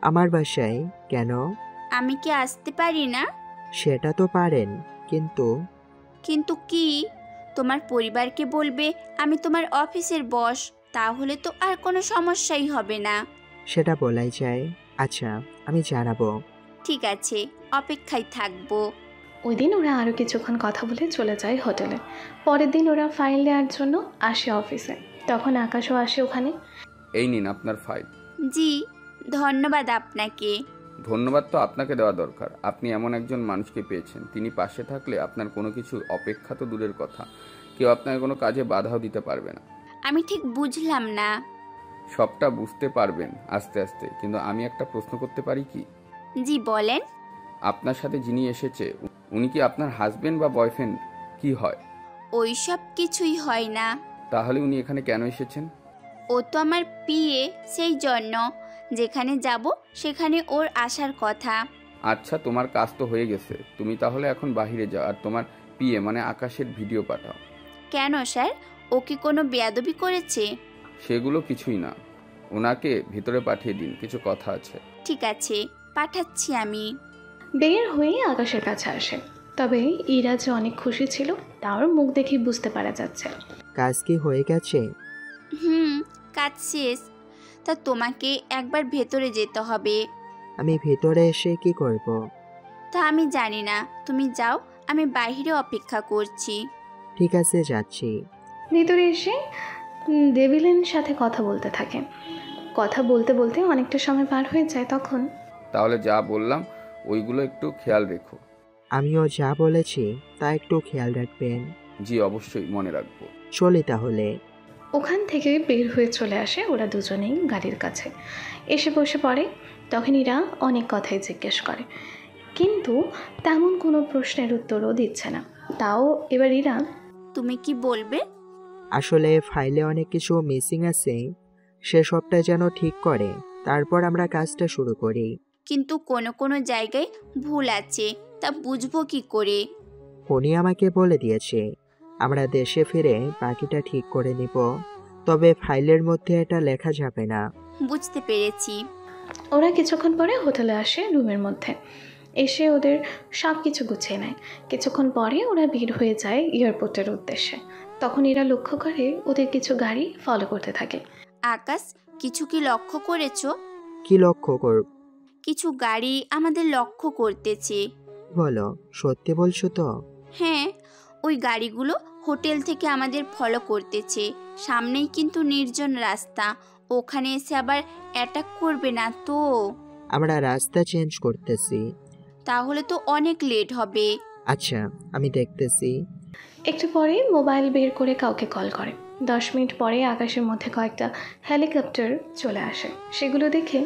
আমার বাসায় কেন? আমি কি আসতে পারি না? সেটা তো পারেন, কিন্তু কিন্তু কি? তোমার পরিবারকে বলবে আমি তোমার অফিসের বস, তাহলে তো আর কোনো সমস্যাই হবে না। সেটা বলাই যায়। আচ্ছা, আমি জানাবো। ঠিক আছে, অপেক্ষায় থাকবো। ওই দিন ওরা আরও কিছুক্ষণ কথা বলে চলে যায় হোটেলে। পরের দিন ওরা ফাইল নেওয়ার জন্য আসে অফিসে। তখন আকাশও আসে ওখানে। এই নিন আপনার ফাইল। জি, ধন্যবাদ আপনাকে। ধন্যবাদ তো আপনাকে দেওয়া দরকার। আপনি এমন একজন মানুষকে পেয়েছেন, তিনি পাশে থাকলে আপনার কোনো কিছু অপেক্ষা তো দূরের কথা, কেউ আপনাকে কোনো কাজে বাধাও দিতে পারবে না। আমি ঠিক বুঝলাম না। সবটা বুঝতে পারবেন আস্তে আস্তে, কিন্তু আমি একটা প্রশ্ন করতে পারি কি? জি বলেন। আপনার সাথে যিনি এসেছে উনি কি আপনার হাজবেন্ড বা বয়ফ্রেন্ড কি হয়? ওই সব কিছুই হয় না। তাহলে উনি এখানে কেন এসেছেন? ও তো আমার পিএ, সেই জন্য যেখানে যাব সেখানে ওর আসার কথা। আচ্ছা, তোমার কাজ তো হয়ে গেছে, তুমি তাহলে এখন বাইরে যাও আর তোমার পিএ মানে আকাশের ভিডিও পাঠাও। কেন স্যার, ও কি কোনো বেয়াদবি করেছে? সেগুলো কিছুই না, ওনাকে ভিতরে পাঠিয়ে দিন, কিছু কথা আছে। ঠিক আছে, পাঠাচ্ছি আমি। বের হয়ে আকাশের কাছে আসে। তবে ইরা যে অনেক খুশি ছিল তার মুখ দেখে বুঝতে পারা যাচ্ছে। কাজ কি হয়ে গেছে? কাজ শেষ। তা তোমাকে একবার ভেতরে যেতে হবে। আমি ভেতরে এসে কি করব? তা আমি জানি না, তুমি যাও, আমি বাইরে অপেক্ষা করছি। ঠিক আছে, যাচ্ছি। ভিতরে এসে ডেভিলের সাথে কথা বলতে থাকে। কথা বলতে বলতে অনেকটা সময় পার হয়ে যায়। তখন তাহলে যা বললাম ওইগুলো একটু খেয়াল রেখো। আমিও যা বলেছি তা একটু খেয়াল রাখবেন। জি অবশ্যই মনে রাখবো। চলি তাহলে। ওখান থেকে বের হয়ে চলে আসে ওরা দুজনেই গাড়ির কাছে। এসে বসে পড়ে। তখন ইরা অনেক কথাই জিজ্ঞেস করে, কিন্তু তেমন কোনো প্রশ্নের উত্তরও দিচ্ছে না। তাও এবার ইরা, তুমি কি বলবে? আসলে ফাইলে অনেক কিছু মিসিং আছে, সেসবটা যেন ঠিক করে তারপর আমরা কাজটা শুরু করি। কিন্তু কোনো কোনো জায়গায় ভুল আছে, তা বুঝবো কি করে? উনি আমাকে বলে দিয়েছে আমরা দেশে ফিরে বাকিটা ঠিক করে নিব, তবে ফাইলের মধ্যে এটা লেখা যাবে না। বুঝতে পেরেছি। ওরা কিছুক্ষণ পরে হোটেলে আসে। রুমের মধ্যে এসে ওদের সব কিছু গুছিয়ে নেয়। কিছুক্ষণ পরে ওরা বের হয়ে যায় এয়ারপোর্টের উদ্দেশ্যে। তখন এরা লক্ষ্য করে ওদের কিছু গাড়ি ফলো করতে থাকে। আকাশ, কিছু কি লক্ষ্য করেছো? কি লক্ষ্য করব? কিছু গাড়ি আমাদের লক্ষ্য করতেছে। বলো, সত্যি বলছো তো? হ্যাঁ, ওই গাড়িগুলো হোটেল থেকে আমাদের ফলো করতেছে। সামনেই কিন্তু নির্জন রাস্তা, ওখানে এসে আবার অ্যাটাক করবে না তো? আমরা রাস্তা চেঞ্জ করতেছি। তাহলে তো অনেক লেট হবে। আচ্ছা, আমি দেখতেছি। একটু পরে মোবাইল বের করে কাউকে কল করে। 10 মিনিট পরে আকাশের মধ্যে কয়েকটা হেলিকপ্টার চলে আসে। সেগুলো দেখে,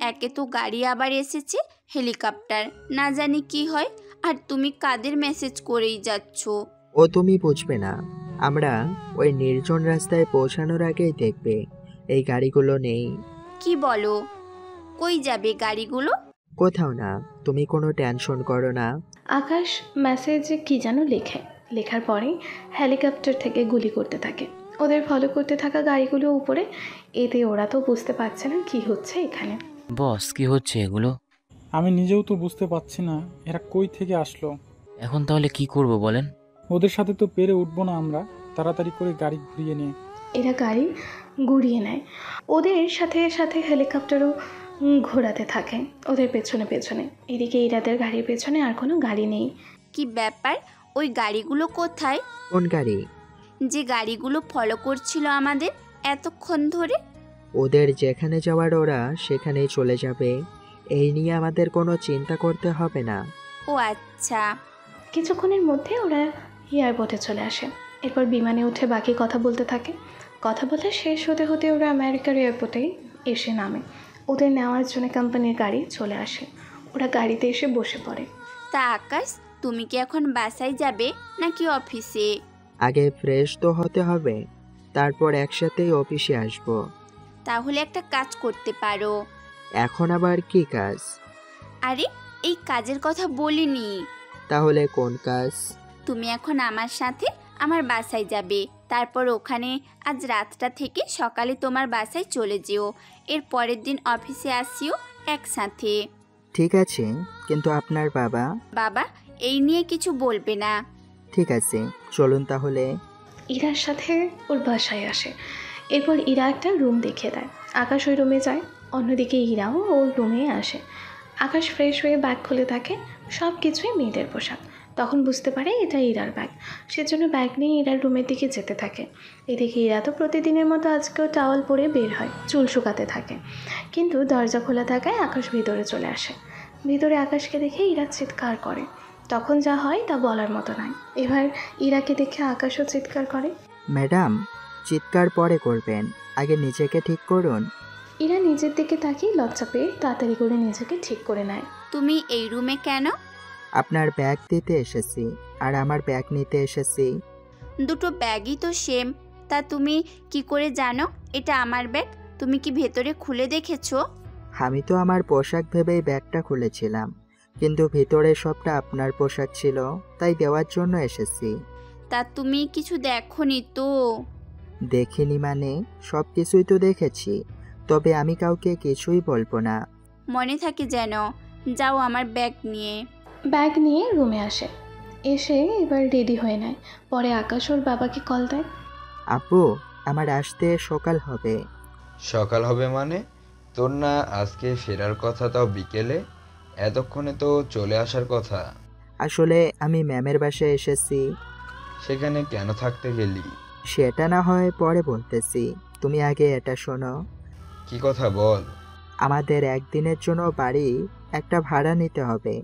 একে তো গাড়ি আবার এসেছে, হেলিকপ্টার, না জানি কি হয়। আর তুমি কাদের মেসেজ করেই যাচ্ছ? ও তুমি বুঝবে না, আমরা ওই নির্জন রাস্তায় পৌঁছানোর আগেই দেখবে এই গাড়িগুলো নেই। কি বলো? কই যাবে গাড়িগুলো? কোথাও না, তুমি কোনো টেনশন করো না। আকাশ মেসেজে কি যেন লেখার পরে হেলিকপ্টার থেকে গুলি করতে থাকে ওদের ফলো করতে থাকা গাড়িগুলো উপরে। এতে ওরা তো বুঝতে পারছে না কি হচ্ছে এখানে। বস, কি হচ্ছে এগুলো? আমি নিজেও তো বুঝতে পারছি না এরা কই থেকে আসলো। এখন তাহলে কি করব বলেন? ওদের সাথে তো পেরে উঠবো না আমরা। তাড়াতাড়ি করে গাড়ি ঘুরিয়ে নিয়ে। এরা গাড়ি ঘুরিয়ে নেয়। ওদের সাথে সাথে হেলিকপ্টারও ঘোরাতে থাকে ওদের পেছনে পেছনে। এদিকে ইরাদের গাড়ির পেছনে আর কোনো গাড়ি নেই। কি ব্যাপার? ওই গাড়িগুলো কোথায়? কোন গাড়ি? যে গাড়িগুলো ফলো করছিল আমাদের এতক্ষণ ধরে। ওদের যেখানে যাওয়ার ওরা সেখানেই চলে যাবে, এই নিয়ে আমাদের কোনো চিন্তা করতে হবে না। ও আচ্ছা। কিছুক্ষণের মধ্যে ওরা এয়ারপোর্টে চলে আসে। এরপর বিমানে উঠে বাকি কথা বলতে থাকে। কথা বলে শেষ হতে হতে ওরা আমেরিকার এয়ারপোর্টে এসে নামে। ওদের নেওয়ার জন্য কোম্পানির গাড়ি চলে আসে। ওরা গাড়িতে এসে বসে পড়ে। তা আকাশ, তুমি কি এখন বাসায় যাবে নাকি অফিসে? আগে ফ্রেশ তো হতে হবে, তারপর একসাথেই অফিসে আসব। তাহলে একটা কাজ করতে পারো। এখন আবার কি কাজ? আরে, এই কাজের কথা বলিনি। তাহলে কোন কাজ? তুমি এখন আমার সাথে আমার বাসায় যাবে। তারপর ওখানে আজ রাতটা থেকে সকালে তোমার বাসায় চলে যেও। এর পরের দিন অফিসে আসিও একসাথে। ঠিক আছে, কিন্তু আপনার বাবা? বাবা এই নিয়ে কিছু বলবে না। ঠিক আছে, চলুন তাহলে। ইরার সাথে ওর বাসায় আসে। এরপর ইরা একটা রুম দেখিয়ে দেয়। আকাশ ওই রুমে যায়। অন্যদিকে ইরাও ওর রুমে আসে। আকাশ ফ্রেশ হয়ে ব্যাগ খুলে থাকে। সব কিছুই মেয়েদের পোশাক। তখন বুঝতে পারে এটা ইরার ব্যাগ। সেজন্য ব্যাগ নিয়ে ইরার রুমের দিকে যেতে থাকে। এদিকে ইরা তো প্রতিদিনের মতো আজকেও টাওয়াল পরে বের হয়, চুল শুকাতে থাকে। কিন্তু দরজা খোলা থাকায় আকাশ ভিতরে চলে আসে। ভিতরে আকাশকে দেখে ইরা চিৎকার করে। তখন যা হয় তা বলার মতো নয়। এবার ইরাকে দেখে আকাশও চিৎকার করে। ম্যাডাম, চিৎকার পরে করবেন, আগে নিজেকে ঠিক করুন। ইরা নিজের দিকে তাকিয়ে লজ্জা পেয়ে তাড়াতাড়ি করে নিজেকে ঠিক করে নেয়। তুমি এই রুমে কেন? আপনার ব্যাগ দিতে এসেছি, আর আমার ব্যাগ নিতে এসেছি। দুটো ব্যাগই তো সেম, তা তুমি কি করে জানো এটা আমার ব্যাগ? তুমি কি ভেতরে খুলে দেখেছো? আমি তো আমার পোশাক ভেবেই ব্যাগটা খুলেছিলাম, কিন্তু ভিতরে সবটা আপনার পোশাক ছিল, তাই দেওয়ার জন্য এসেছি। তা তুমি কিছু দেখোনি তো? দেখিনি মানে? সব কিছুই তো দেখেছি, তবে আমি কাউকে কিছুই বলবো না। মনে থাকে যেন। যাও আমার ব্যাগ নিয়ে। ব্যাগ নিয়ে রুমে আসে। এসে এবার রেডি হয়ে নেয়। পরে আকাশ ওর বাবাকে কল দেয়। আপু, আমার আসতে সকাল হবে। সকাল হবে মানে? তোর না আজকে ফেরার কথা, তাও বিকেলে? এতক্ষণে তো চলে আসার কথা। আসলে আমি ম্যামের বাসায় এসেছি। সেখানে কেন থাকতে গেলি? সেটা না হয় পরে বলতেছি, তুমি আগে এটা শোনো। কি কথা বল। আমাদের একদিনের জন্য বাড়ি একটা ভাড়া নিতে হবে,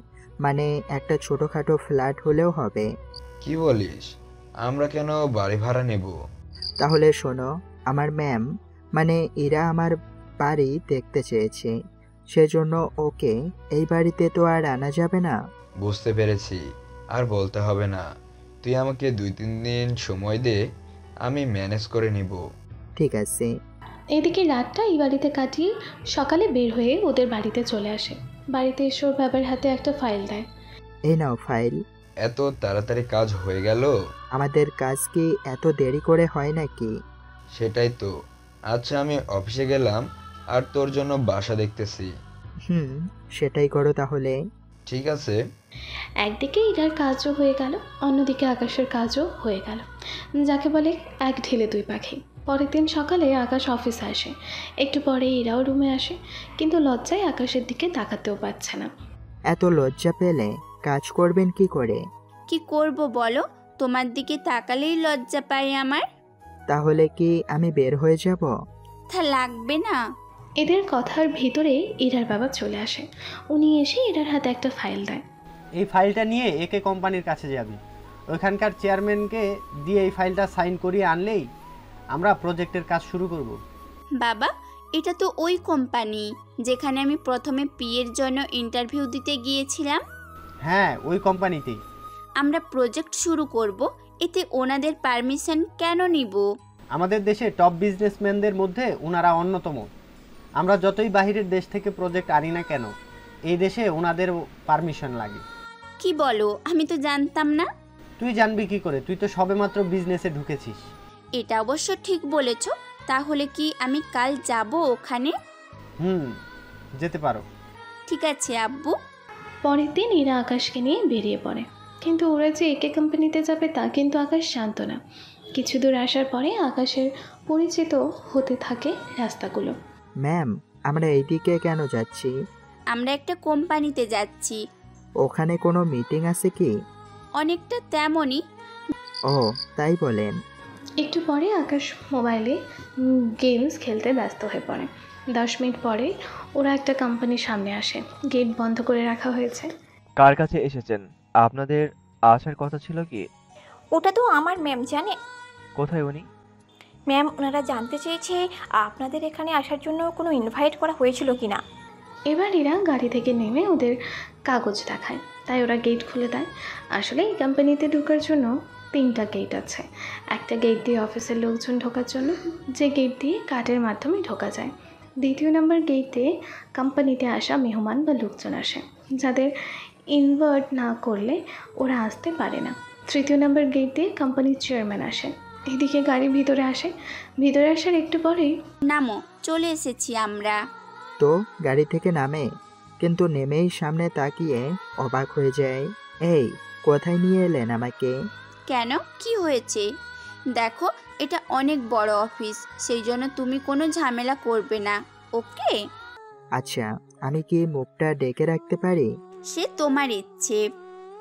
মানে একটা ছোটখাটো ফ্ল্যাট হলেও হবে। কি বলিস? আমরা কেন বাড়ি ভাড়া নেব? তাহলে শোনো, আমার ম্যাম মানে এরা আমার বাড়ি দেখতে চেয়েছে, সেজন্য ওকে এই বাড়িতে তো আর আনা যাবে না। বুঝতে পেরেছি, আর বলতে হবে না। তুই আমাকে 2-3 দিন সময় দে, আমি ম্যানেজ করে নিব। ঠিক আছে। এদিকে রাতটা এই বাড়িতে কাটিয়ে সকালে বের হয়ে ওদের বাড়িতে চলে আসে। বাড়িতে এসে ওর বাবার হাতে একটা ফাইল দেয়। এই নাও ফাইল। এত তাড়াতাড়ি কাজ হয়ে গেল? আমাদের কাজ কি এত দেরি করে হয় নাকি? সেটাই তো। আচ্ছা, আমি অফিসে গেলাম আর তোর জন্য বাসা দেখতেছি। সেটাই করো তাহলে। ঠিক আছে। একদিকে ইরার কাজও হয়ে গেল, অন্যদিকে আকাশের কাজও হয়ে গেল, যাকে বলে এক ঢিলে দুই পাখি। পরের দিন সকালে আকাশ অফিসে আসে। একটু পরে ইরাও রুমে আসে, কিন্তু লজ্জায় আকাশের দিকে তাকাতেও পারছে না। এত লজ্জা পেলে কাজ করবেন কি করে? কি করব বলো, তোমার দিকে তাকালেই লজ্জা পাই আমার। তাহলে কি আমি বের হয়ে যাব? তা লাগবে না। এদের কথার ভিতরে ইরার বাবা চলে আসে। উনি এসে ইরার হাতে একটা ফাইল দেয়। এই ফাইলটা নিয়ে একে কোম্পানির কাছে যাবি, ওইখানকার চেয়ারম্যানকে দিয়ে এই ফাইলটা সাইন করিয়ে আনলেই আমরা প্রজেক্টের কাজ শুরু করব। বাবা, এটা তো ওই কোম্পানি যেখানে আমি প্রথমে পিএর জন্য ইন্টারভিউ দিতে গিয়েছিলাম। হ্যাঁ, ওই কোম্পানিতেই আমরা প্রজেক্ট শুরু করব, এতে ওনাদের পারমিশন কেন নিব? আমাদের দেশে টপ বিজনেসম্যানদের মধ্যে ওনারা অন্যতম। আমরা যতই বাহিরের দেশ থেকে প্রজেক্ট আনি না কেন, এই দেশে ওনাদের পারমিশন লাগে। কি বলো, আমি তো জানতাম না। তুই জানবি কি করে? তুই তো সবেমাত্র বিজনেসে ঢুকেছিস। এটা অবশ্য ঠিক বলেছ। তাহলে কি আমি কাল যাব ওখানে? যেতে পারো। ঠিক আছে আব্বু। পরের দিন ইরা আকাশকে নিয়ে বেরিয়ে পড়ে, কিন্তু ওরা যে একে কোম্পানিতে যাবে তা কিন্তু আকাশ জানত না। কিছু দূর আসার পরে আকাশের পরিচিত হতে থাকে রাস্তাগুলো। ম্যাম, আমরা এইদিকে কেন যাচ্ছি? আমরা একটা কোম্পানিতে যাচ্ছি। ওখানে কোনো মিটিং আছে কি? অনেকটা তেমনই। ও, তাই বলেন। একটু পরে আকাশ মোবাইলে গেমস খেলতে ব্যস্ত হয়ে পড়ে। 10 মিনিট পরে ওরা একটা কোম্পানির সামনে আসে। গেট বন্ধ করে রাখা হয়েছে। কার কাছে এসেছেন? আপনাদের আসার কথা ছিল কি? ওটা তো আমার ম্যাম জানে। কোথায় উনি? ম্যাম, ওনারা জানতে চেয়েছে আপনাদের এখানে আসার জন্য কোনো ইনভাইট করা হয়েছিল কিনা। এবার এরা গাড়ি থেকে নেমে ওদের কাগজ দেখায়, তাই ওরা গেট খুলে দেয়। আসলে এই কোম্পানিতে ঢোকার জন্য 3টা গেট আছে। একটা গেট দিয়ে অফিসের লোকজন ঢোকার জন্য, যে গেট দিয়ে কার্ডের মাধ্যমে ঢোকা যায়। 2 নম্বর গেটে কোম্পানিতে আসা মেহমান বা লোকজন আসে, যাদের ইনভাইট না করলে ওরা আসতে পারে না। 3 নম্বর গেট দিয়ে কোম্পানির চেয়ারম্যান আসে। এদিকে গাড়ি ভিতরে আসে। ভিতরে আসার একটু পরেই নামো, চলে এসেছি আমরা। তো গাড়ি থেকে নামে, কিন্তু নেমেই সামনে তাকিয়ে অবাক হয়ে যায়। এই, কোথায় নিয়ে এলেন আমাকে? কেন, কি হয়েছে? দেখো, এটা অনেক বড় অফিস, সেই জন্য তুমি কোনো ঝামেলা করবে না, ওকে? আচ্ছা, আমি কি মুখটা ডেকে রাখতে পারি? সে তোমার ইচ্ছে।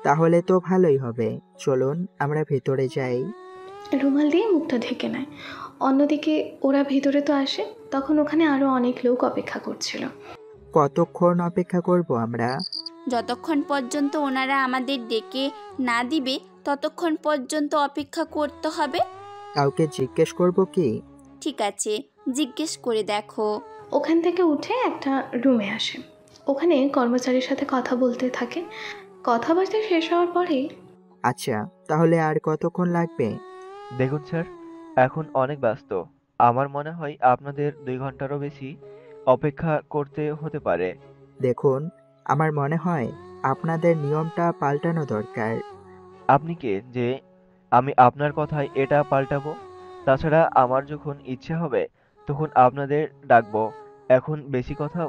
তাহলে তো ভালোই হবে, চলুন আমরা ভেতরে যাই। রুমাল দিয়ে মুখটা ঢেকে নেয়। অন্যদিকে ওরা ভিতরে তো আসে, তখন ওখানে আরও অনেক লোক অপেক্ষা করছিল। কতক্ষণ অপেক্ষা করব আমরা? যতক্ষণ পর্যন্ত ওনারা আমাদের ডেকে না দিবে ততক্ষণ পর্যন্ত অপেক্ষা করতে হবে। কাউকে জিজ্ঞেস করব কি? ঠিক আছে, জিজ্ঞেস করে দেখো। ওখান থেকে উঠে একটা রুমে আসে। ওখানে কর্মচারীর সাথে কথা বলতে থাকে। কথাবার্তা শেষ হওয়ার পরে, আচ্ছা, তাহলে আর কতক্ষণ লাগবে? দেখুন স্যার, এখন অনেক ব্যস্ত। আমার মনে হয় আপনাদের 2 ঘন্টারও বেশি অপেক্ষা করতে হতে পারে। দেখুন, আমার মনে হয় আপনাদের নিয়মটা পাল্টানো দরকার। আপনি কে যে আমি আপনার কথায় এটা পাল্টাবো? তাছাড়া আমার যখন ইচ্ছে হবে তখন আপনাদের ডাকবো। এখন বেশি কথা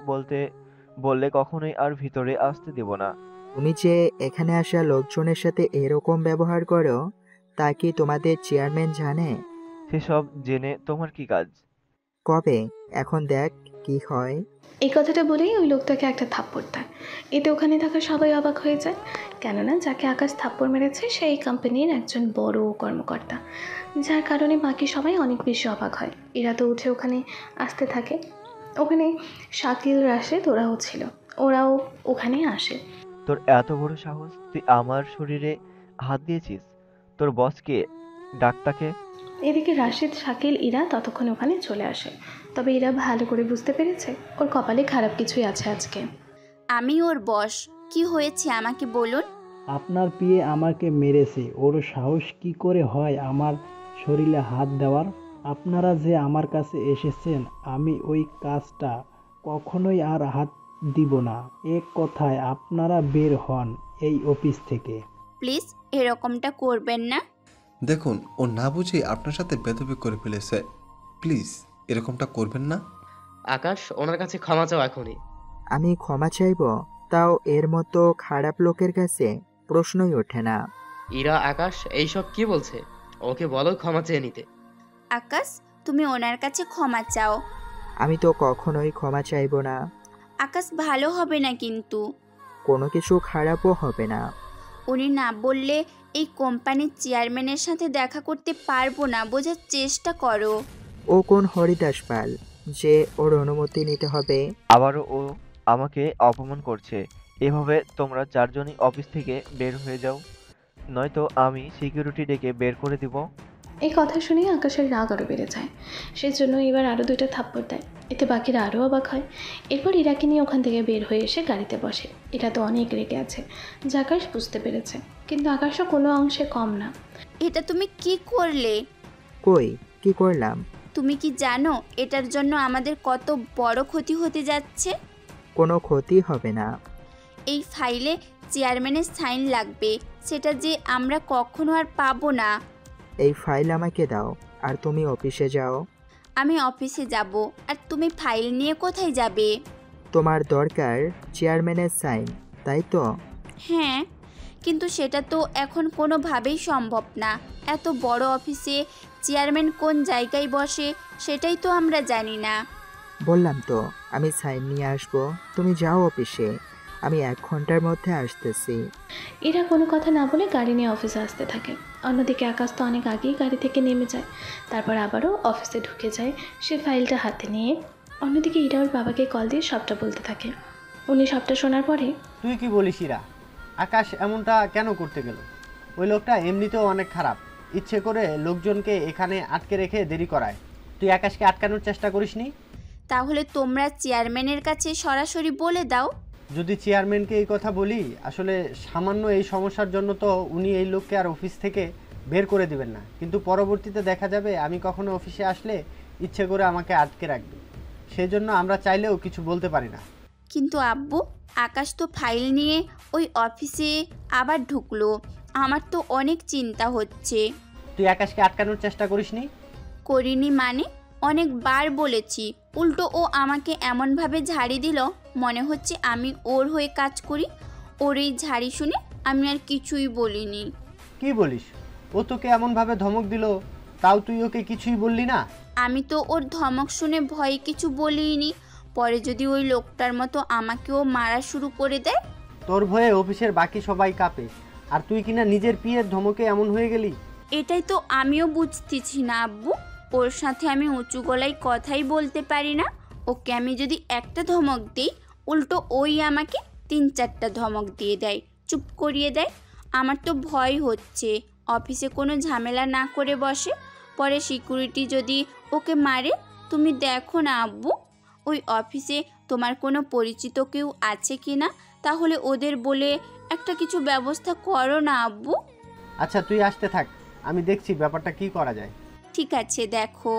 বললে কখনোই আর ভিতরে আসতে দেব না। তুমি যে এখানে আসা লোকজনের সাথে এরকম ব্যবহার করো, তা কি তোমাদের চেয়ারম্যান জানে? সেসব জেনে তোমার কি কাজ? কবে? এখন দেখ কি হয়। এই কথাটা বলেই ওই লোকটাকে একটা থাপ্পড় দেয়। এতে ওখানে থাকা সবাই অবাক হয়ে যায়, কেননা যাকে আকাশ থাপ্পড় মেরেছে সেই কোম্পানির একজন বড় কর্মকর্তা, যার কারণে বাকি সবাই অনেক বেশি অবাক হয়। এরা তো উঠে ওখানে আসতে থাকে। ওখানে শাকিল, রাশেদ ওরাও ছিল, ওরাও ওখানে আসে। তোর এত বড় সাহস, তুই আমার শরীরে হাত দিয়েছিস? তোর বসকে ডাক তাকে। এদিকে রাশেদ, শাকিল, ইরা ততক্ষণ ওখানে চলে আসে। তবে ইরা ভালো করে বুঝতে পেরেছে ওর কপালে খারাপ কিছুই আছে আজকে। আমি ওর বস, কি হয়েছে আমাকে বলুন। আপনার পিয়ে আমাকে মেরেছে, ওর সাহস কি করে হয় আমার শরীরে হাত দেওয়ার? আপনারা যে আমার কাছে এসেছেন, আমি ওই কাজটা কখনোই আর হাত দিব না। এক কথায় আপনারা বের হন এই অফিস থেকে। প্লিজ এরকমটা করবেন না। দেখুন, ও না বুঝে আপনার সাথে বেদবি করে ফেলেছে। প্লিজ এরকমটা করবেন না। আকাশ, ওনার কাছে ক্ষমা চাও এখনই। আমি ক্ষমা চাইব? তাও এর মতো খারাপ লোকের কাছে প্রশ্নই ওঠে না। ইরা, আকাশ এইসব কি বলছে? ওকে বলো ক্ষমা চেয়ে নিতে। আকাশ, তুমি ওনার কাছে ক্ষমা চাও। আমি তো কখনোই ক্ষমা চাইব না। আকাশ, ভালো হবে না কিন্তু। কোনো কিছু খারাপও হবে না। উনি না বললে এই কোম্পানির চেয়ারম্যানের সাথে দেখা করতে পারবো না, বোঝার চেষ্টা করো। ও কোন হরিদাস পাল যে ওর অনুমতি নিতে হবে? আবারও ও আমাকে অপমান করছে। এভাবে তোমরা চারজনই অফিস থেকে বের হয়ে যাও, নয়তো আমি সিকিউরিটি ডেকে বের করে দিব। এই কথা শুনে আকাশের রাগ আরও বেড়ে যায়। সেজন্য এবার আরও 2টা থাপ্পড় দেয়। এতে বাকিরা আরও অবাক হয়। এরপর ইরাকে নিয়ে ওখান থেকে বের হয়ে এসে গাড়িতে বসে। এটা তো অনেক রেগে আছে, যা আকাশ বুঝতে পেরেছে। কিন্তু আকাশও কোনো অংশে কম না। এটা তুমি কি করলে? কই, কি করলাম? তুমি কি জানো এটার জন্য আমাদের কত বড় ক্ষতি হতে যাচ্ছে? কোনো ক্ষতি হবে না। এই ফাইলে চেয়ারম্যানের সাইন লাগবে, সেটা যে আমরা কখনো আর পাবো না। এই ফাইল আমাকে দাও, আর তুমি অফিসে যাও। আমি অফিসে যাব, আর তুমি ফাইল নিয়ে কোথায় যাবে? তোমার দরকার চেয়ারম্যানের সাইন, তাই তো? হ্যাঁ, কিন্তু সেটা তো এখন কোনোভাবেই সম্ভব না। এত বড় অফিসে চেয়ারম্যান কোন জায়গায় বসে সেটাই তো আমরা জানি না। বললাম তো আমি সাইন নিয়ে আসবো, তুমি যাও অফিসে, আমি 1 ঘন্টার মধ্যে আসতেছি। এরা কোনো কথা না বলে গাড়ি নিয়ে অফিসে আসতে থাকে। অন্যদিকে আকাশ তো অনেক আগেই গাড়ি থেকে নেমে যায়। তারপর আবারও অফিসে ঢুকে যায় সে ফাইলটা হাতে নিয়ে। অন্যদিকে ইরা ওর বাবাকে কল দিয়ে সবটা বলতে থাকে। উনি সবটা শোনার পরে, তুই কি বলিস ইরা? আকাশ এমনটা কেন করতে গেল? ওই লোকটা এমনিতেও অনেক খারাপ, ইচ্ছে করে লোকজনকে এখানে আটকে রেখে দেরি করায়। তুই আকাশকে আটকানোর চেষ্টা করিসনি? তাহলে তোমরা চেয়ারম্যানের কাছে সরাসরি বলে দাও। যদি চেয়ারম্যানকে এই কথা বলি, আসলে সামান্য এই সমস্যার জন্য তো উনি এই লোককে আর অফিস থেকে বের করে দিবেন না, কিন্তু পরবর্তীতে দেখা যাবে আমি কখনো অফিসে আসলে ইচ্ছে করে আমাকে আটকে রাখবে। সেই জন্য আমরা চাইলেও কিছু বলতে পারি না। কিন্তু আব্বু, আকাশ তো ফাইল নিয়ে ওই অফিসে আবার ঢুকলো, আমার তো অনেক চিন্তা হচ্ছে। তুই আকাশকে আটকানোর চেষ্টা করিসনি? করিনি মানে? অনেকবার বলেছি, উল্টো ও আমাকে এমনভাবে ঝাড়ি দিল মনে হচ্ছে আমি ওর হয়ে কাজ করি। ওর এই ঝাড়ি শুনে আমি আর কিছুই বলিনি। কি বলিস? ও তোকে এমনভাবে ধমক দিল, তাও তুই ওকে কিছুই বললি না? আমি তো ওর ধমক শুনে ভয়ে কিছু বলিনি। পরে যদি ওই লোকটার মতো আমাকেও মারা শুরু করে দেয়? তোর ভয়ে অফিসের বাকি সবাই কাঁপে, আর তুই কিনা নিজের পিয়ের ধমকে এমন হয়ে গেলি। এটাই তো আমিও বুঝতেছি না আব্বু। ওর সাথে আমি উঁচু গলায় কথাই বলতে পারি না। ওকে আমি যদি একটা ধমক দিই, উল্টো ওই আমাকে 3-4টা ধমক দিয়ে দেয়, চুপ করিয়ে দেয়। আমার তো ভয় হচ্ছে অফিসে কোনো ঝামেলা না করে বসে, পরে সিকিউরিটি যদি ওকে মারে। তুমি দেখো না আব্বু, ওই অফিসে তোমার কোনো পরিচিত কেউ আছে কি না? তাহলে ওদের বলে একটা কিছু ব্যবস্থা করো না আব্বু। আচ্ছা তুই আসতে থাক, আমি দেখছি ব্যাপারটা কি করা যায়। ঠিক আছে, দেখো।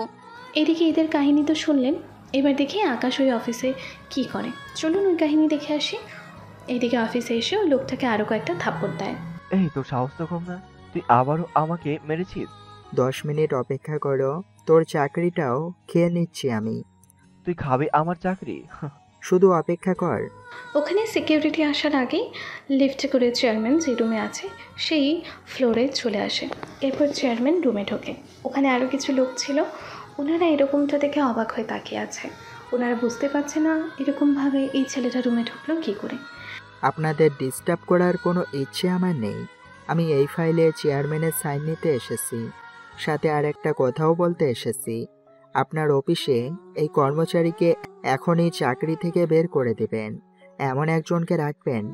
এদিকে এদের কাহিনী তো শুনলেন, এবার দেখি আকাশ ওই অফিসে কি করে। চলুন ওই কাহিনী দেখে আসি। এইদিকে অফিসে এসে ওই লোকটাকে আরও কয়েকটা থাপ্পড় দেয়। এই তোর সাহস তো কম না, তুই আবারও আমাকে মেরেছিস। 10 মিনিট অপেক্ষা করো, তোর চাকরিটাও খেয়ে নিচ্ছি আমি। তুই খাবি আমার চাকরি? শুধু অপেক্ষা কর। ওখানে সিকিউরিটি আসার আগেই লিফটে করে চেয়ারম্যান যে রুমে আছে সেই ফ্লোরে চলে আসে। এরপর চেয়ারম্যান রুমে ঢোকে। ওখানে আরও কিছু লোক ছিল, ওনারা এরকমটা দেখে অবাক হয়ে তাকিয়ে আছে। ওনারা বুঝতে পারছে না এরকমভাবে এই ছেলেটা রুমে ঢুকলো কী করে। আপনাদের ডিস্টার্ব করার কোনো ইচ্ছে আমার নেই। আমি এই ফাইলে চেয়ারম্যানের সাইন নিতে এসেছি, সাথে আর একটা কথাও বলতে এসেছি। আপনার অফিসে এই কর্মচারীকে এখনই চাকরি থেকে বের করে দেবেন। এমন একজনকে রাখবেন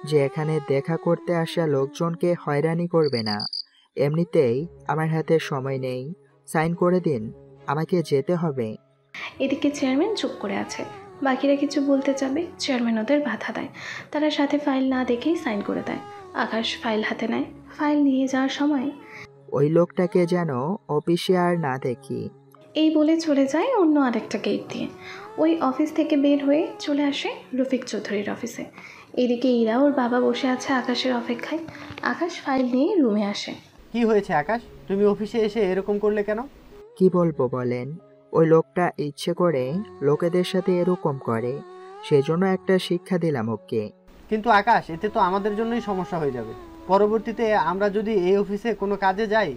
যে এখানে দেখা করতে আসা লোকজনকে হয়রানি করবে না। এমনিতেই আমার হাতে সময় নেই, সাইন করে দিন, আমাকে যেতে হবে। এদিকে চেয়ারম্যান চুপ করে আছে। বাকিরা কিছু বলতে যাবে, চেয়ারম্যান ওদের বাধা দেয়। তারা সাথে ফাইল না দেখেই সাইন করে দেয়। আকাশ ফাইল হাতে নেয়। ফাইল নিয়ে যাওয়ার সময় ওই লোকটাকে যেন অফিসে আর না দেখি। এই বলে চলে যায় অন্য আরেকটা গেট দিয়ে। ওই অফিস থেকে বের হয়ে চলে আসে রফিক চৌধুরীর অফিসে। এদিকে ইরা ওর বাবা বসে আছে আকাশের অপেক্ষায়। আকাশ ফাইল নিয়ে রুমে আসে। কি হয়েছে আকাশ, তুমি অফিসে এসে এরকম করলে কেন? কি বলবো বলেন, ওই লোকটা ইচ্ছে করে লোকেদের সাথে এরকম করে, সেজন্য একটা শিক্ষা দিলাম ওকে। কিন্তু আকাশ, এতে তো আমাদের জন্যই সমস্যা হয়ে যাবে। পরবর্তীতে আমরা যদি এই অফিসে কোনো কাজে যাই,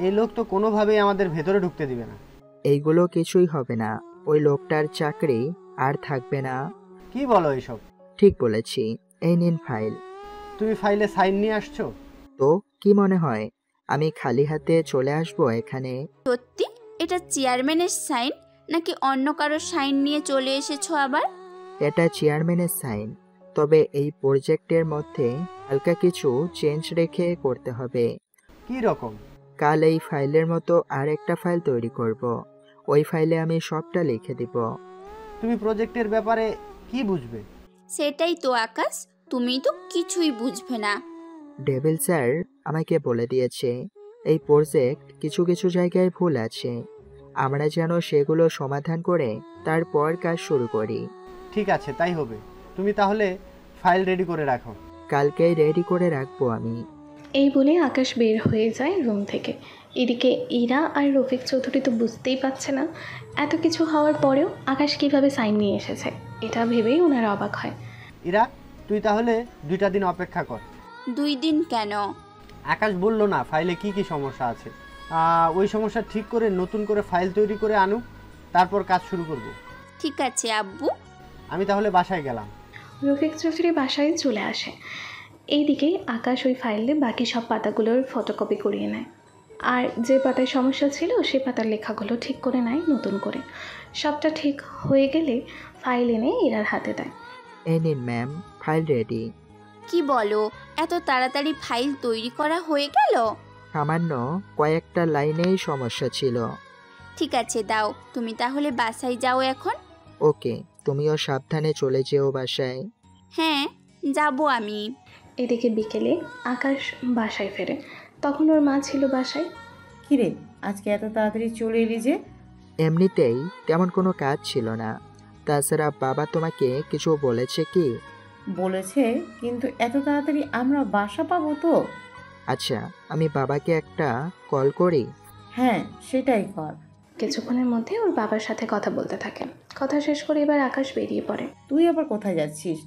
এই লোক তো কোনোভাবেই আমাদের ভেতরে ঢুকতে দিবে না। এইগুলো কিছুই হবে না, ওই লোকটার চাকরি আর থাকবে না। কি বলো এসব? ঠিক বলেছি, এই নিন ফাইল। তুমি ফাইলে সাইন নিয়ে আসছো? তো কি মনে হয় আমি খালি হাতে চলে আসবো এখানে? সত্যি এটা চেয়ারম্যানের সাইন নাকি অন্য কারো সাইন নিয়ে চলে এসেছো আবার? এটা চেয়ারম্যানের সাইন, তবে এই প্রজেক্টের মধ্যে হালকা কিছু চেঞ্জ রেখে করতে হবে। কি রকম? কাল এই ফাইলের মতো আর একটা ফাইল তৈরি করব, ওই ফাইলে আমি সবটা লিখে দিব। তুমি প্রজেক্টের ব্যাপারে কি বুঝবে? সেটাই তো আকাশ, তুমি তো কিছুই বুঝবে না। ডেভিল স্যার আমাকে বলে দিয়েছে এই প্রজেক্ট কিছু কিছু জায়গায় ভুল আছে, আমরা যেন সেগুলো সমাধান করে তারপর কাজ শুরু করি। ঠিক আছে, তাই হবে। তুমি তাহলে ফাইল রেডি করে রাখো। কালকেই রেডি করে রাখবো আমি। এই বলে আকাশ বের হয়ে যায় রুম থেকে। এদিকে ইরা আর রফিক চৌধুরী তো বুঝতেই পারছে না এত কিছু হওয়ার পরেও আকাশ কিভাবে সাইন নিয়ে এসেছে। এটা ভেবেই ওনারা অবাক হয়। ইরা, তুই তাহলে 2টা দিন অপেক্ষা কর। 2 দিন কেন? আকাশ বললো না ফাইলে কি কি সমস্যা আছে, ওই সমস্যা ঠিক করে নতুন করে ফাইল তৈরি করে আনুক, তারপর কাজ শুরু করব। ঠিক আছে আব্বু। আমি তাহলে বাসায় গেলাম। রফিক চৌধুরী বাসায় চলে আসে। এইদিকে আকাশ ওই ফাইলে বাকি সব পাতাগুলোর ফটোকপি করিয়ে নেয়, আর যে পাতায় সমস্যা ছিল সে পাতার লেখাগুলো ঠিক করে নেয় নতুন করে। সবটা ঠিক হয়ে গেলে ফাইল এনে ইরার হাতে দেয়। এই নিন ম্যাম, ফাইল রেডি। কি বলো, এত তাড়াতাড়ি ফাইল তৈরি করা হয়ে গেল? সামান্য কয়েকটা লাইনেই সমস্যা ছিল। ঠিক আছে দাও, তুমি তাহলে বাসায় যাও এখন। ওকে, তুমিও সাবধানে চলে যেও বাসায়। হ্যাঁ যাব আমি। এদিকে বিকেলে আকাশ বাসায় ফেরে। তখন ওর মা ছিল বাসায়। কিরে, আজকে এত তাড়াতাড়ি চলে এলি যে? এমনিতেই তেমন কোনো কাজ ছিল না, তাছাড়া বাবা তোমাকে কিছু বলেছে কি? বলেছে, কিন্তু এত তাড়াতাড়ি আমরা বাসা পাবো তো? আচ্ছা, আমি বাবাকে একটা কল করি। হ্যাঁ, সেটাই কর। কিছুক্ষণের মধ্যে ওর বাবার সাথে কথা বলতে থাকে। কথা শেষ করে এবার আকাশ বেরিয়ে পড়ে। তুই আবার কোথায় যাচ্ছিস?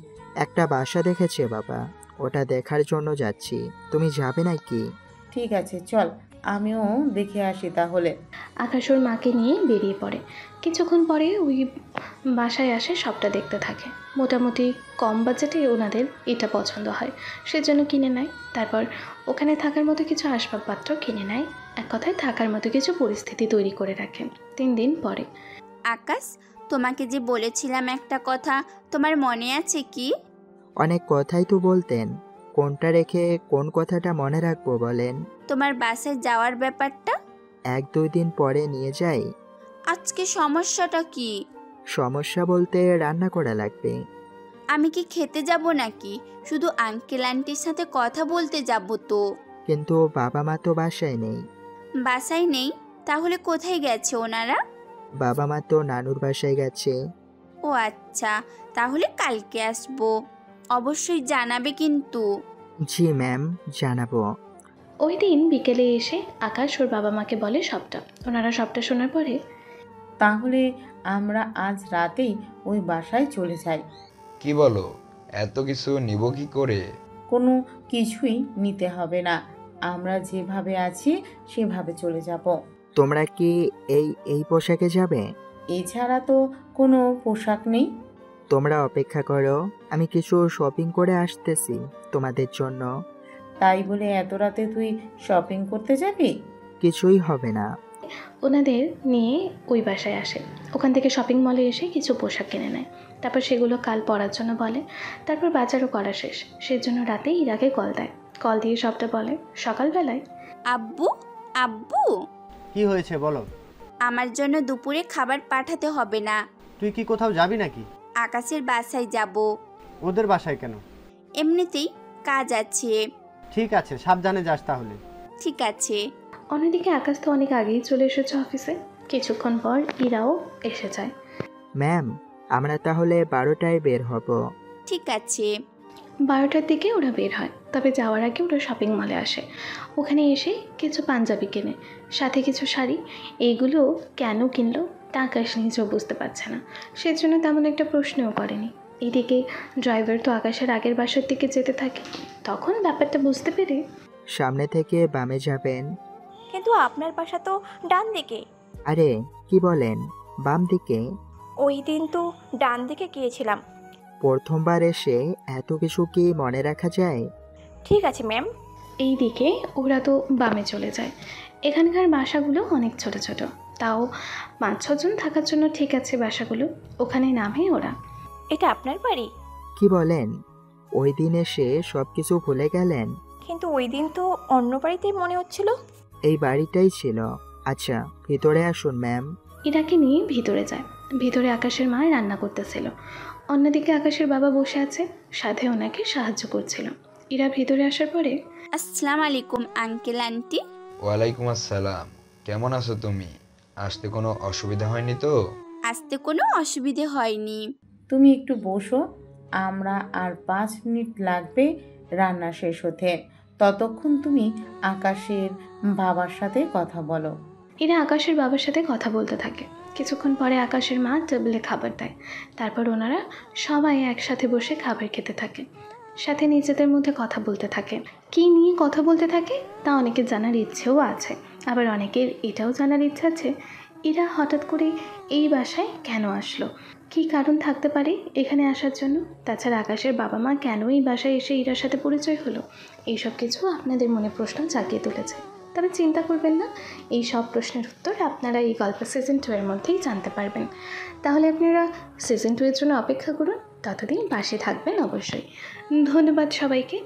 একটা বাসা দেখেছে বাবা, ওটা দেখার জন্য যাচ্ছি। তুমি যাবে নাকি? ঠিক আছে চল, আমিও দেখে আসি তাহলে। আকাশ ওর মাকে নিয়ে বেরিয়ে পড়ে। কিছুক্ষণ পরে ওই বাসায় আসে, সবটা দেখতে থাকে। মোটামুটি কম বাজেটে ওনাদের এটা পছন্দ হয়, সেজন্য কিনে নেয়। তারপর ওখানে থাকার মতো কিছু আসবাবপত্র কিনে নেয়। এক কথায় থাকার মতো কিছু পরিস্থিতি তৈরি করে রাখেন। 3 দিন পরে। আকাশ, তোমাকে যে বলেছিলাম একটা কথা, তোমার মনে আছে কি? অনেক কথাই তো বলতেন, কোনটা রেখে কোন কথাটা মনে রাখবো বলেন? তোমার বাসায় যাওয়ার ব্যাপারটা। 1-2 দিন পরে নিয়ে যাই। আজকে সমস্যাটা কি? সমস্যা বলতে রান্না করা লাগবে। আমি কি খেতে যাব নাকি? শুধু আঙ্কেল আন্টির সাথে কথা বলতে যাব তো। কিন্তু বাবা মা তো বাসায় নেই। বাসায় নেই? তাহলে কোথায় গেছে ওনারা? বাবা মা তো নানুর বাসায় গেছে। ও আচ্ছা, তাহলে কালকে আসবো। অবশ্যই জানাবে কিন্তু। জি ম্যাম, জানাবো। ওই দিন বিকেলে এসে আকাশ ওর বাবা মাকে বলে সবটা। ওনারা সবটা শোনার পরে, তাহলে আমরা আজ রাতেই ওই বাসায় চলে যাই। কি বলো, এত কিছু নিব কি করে? কোনো কিছুই নিতে হবে না, আমরা যেভাবে আছি সেভাবে চলে যাব। তোমরা কি এই পোশাকে যাবে? এছাড়া তো কোনো পোশাক নেই। তোমরা অপেক্ষা করো, আমি কিছু শপিং করে আসতেছি তোমাদের জন্য। তাই বলে এত রাতে তুই শপিং করতে যাবি? কিছুই হবে না। ওনাদের নিয়ে ওই বাসায় আসে, ওখান থেকে শপিং মলে এসে কিছু পোশাক কিনে নেয়, তারপর সেগুলো কাল পরার জন্য বলে। তারপর বাজারও করা শেষ, সেজন্য রাতে ইরাকে কল দেয়। কল দিয়ে সবটা বলে। সকালবেলায় আব্বু আব্বু কি হয়েছে বলো? আমার জন্য দুপুরে খাবার পাঠাতে হবে না। তুই কি কোথাও যাবি নাকি? আকাশের বাসায় যাব। ওদের বাসায় কেন? এমনিতেই কাজ আছে। ঠিক আছে, সাবধানে যাস তাহলে। ঠিক আছে। অন্যদিকে আকাশ তো অনেক আগেই চলে এসেছে অফিসে। কিছুক্ষণ পর ইরাও এসে যায়। ম্যাম, আমরা তাহলে 12টায় বের হব। ঠিক আছে। 12টার দিকে ওরা বের হয়, তবে যাওয়ার আগে ওরা শপিং মলে আসে। ওখানে এসে কিছু পাঞ্জাবি কেনে, সাথে কিছু শাড়ি। এইগুলো কেন কিনলো তা আকাশ নিজেও বুঝতে পারছে না, সেজন্য তেমন একটা প্রশ্নও করেনি। এদিকে ড্রাইভার তো আকাশের আগের বাসার দিকে যেতে থাকে। তখন ব্যাপারটা বুঝতে পেরে, সামনে থেকে বামে যাবেন। কিন্তু আপনার বাসা তো ডান দিকে। আরে কি বলেন, বাম দিকে? ওই দিন তো ডান দিকে গিয়েছিলাম। প্রথমবার এসে এত কিছু কি মনে রাখা যায়? ঠিক আছে ম্যাম। এই দিকে ওরা তো বামে চলে যায়। এখানকার বাসাগুলো অনেক ছোট ছোট, তাও 5-6 জন থাকার জন্য ঠিক আছে বাসাগুলো। ওখানে নামে ওরা। এটা আপনার বাড়ি? কি বলেন, ওই দিন এসে সব কিছু ভুলে গেলেন? কিন্তু ওই দিন তো অন্য বাড়িতেই মনে হচ্ছিল। এই বাড়িটাই ছিল। আচ্ছা, ভিতরে আসুন ম্যাম। ইরাকে নিয়ে ভিতরে যায়। ভিতরে আকাশের মা রান্না করতেছিল, অন্যদিকে আকাশের বাবা বসে আছে, সাথে ওনাকে সাহায্য করছিল। ইরা ভিতরে আসার পরে, আসসালামু আলাইকুম আঙ্কেল আন্টি। ওয়ালাইকুম আসসালাম। কেমন আছো তুমি? আসতে কোনো অসুবিধা হয়নি তো? আসতে কোনো অসুবিধে হয়নি। তুমি একটু বসো, আমরা আর 5 মিনিট লাগবে রান্না শেষ হতে। ততক্ষণ তুমি আকাশের বাবার সাথে কথা বলো। এরা আকাশের বাবার সাথে কথা বলতে থাকে। কিছুক্ষণ পরে আকাশের মা টেবিলে খাবার দেয়। তারপর ওনারা সবাই একসাথে বসে খাবার খেতে থাকে, সাথে নিজেদের মধ্যে কথা বলতে থাকে। কী নিয়ে কথা বলতে থাকে তা অনেকের জানার ইচ্ছেও আছে, আবার অনেকের এটাও জানার ইচ্ছা আছে এরা হঠাৎ করে এই বাসায় কেন আসলো, কী কারণ থাকতে পারে এখানে আসার জন্য। তাছাড়া আকাশের বাবা মা কেন এই বাসায় এসে ইরার সাথে পরিচয় হলো, এইসব কিছু আপনাদের মনে প্রশ্ন জাগিয়ে তুলেছে। তবে চিন্তা করবেন না, এই সব প্রশ্নের উত্তর আপনারা এই গল্প সিজন 2 এর মধ্যেই জানতে পারবেন। তাহলে আপনারা সিজন 2 এর জন্য অপেক্ষা করুন, ততদিন পাশে থাকবেন অবশ্যই। ধন্যবাদ সবাইকে।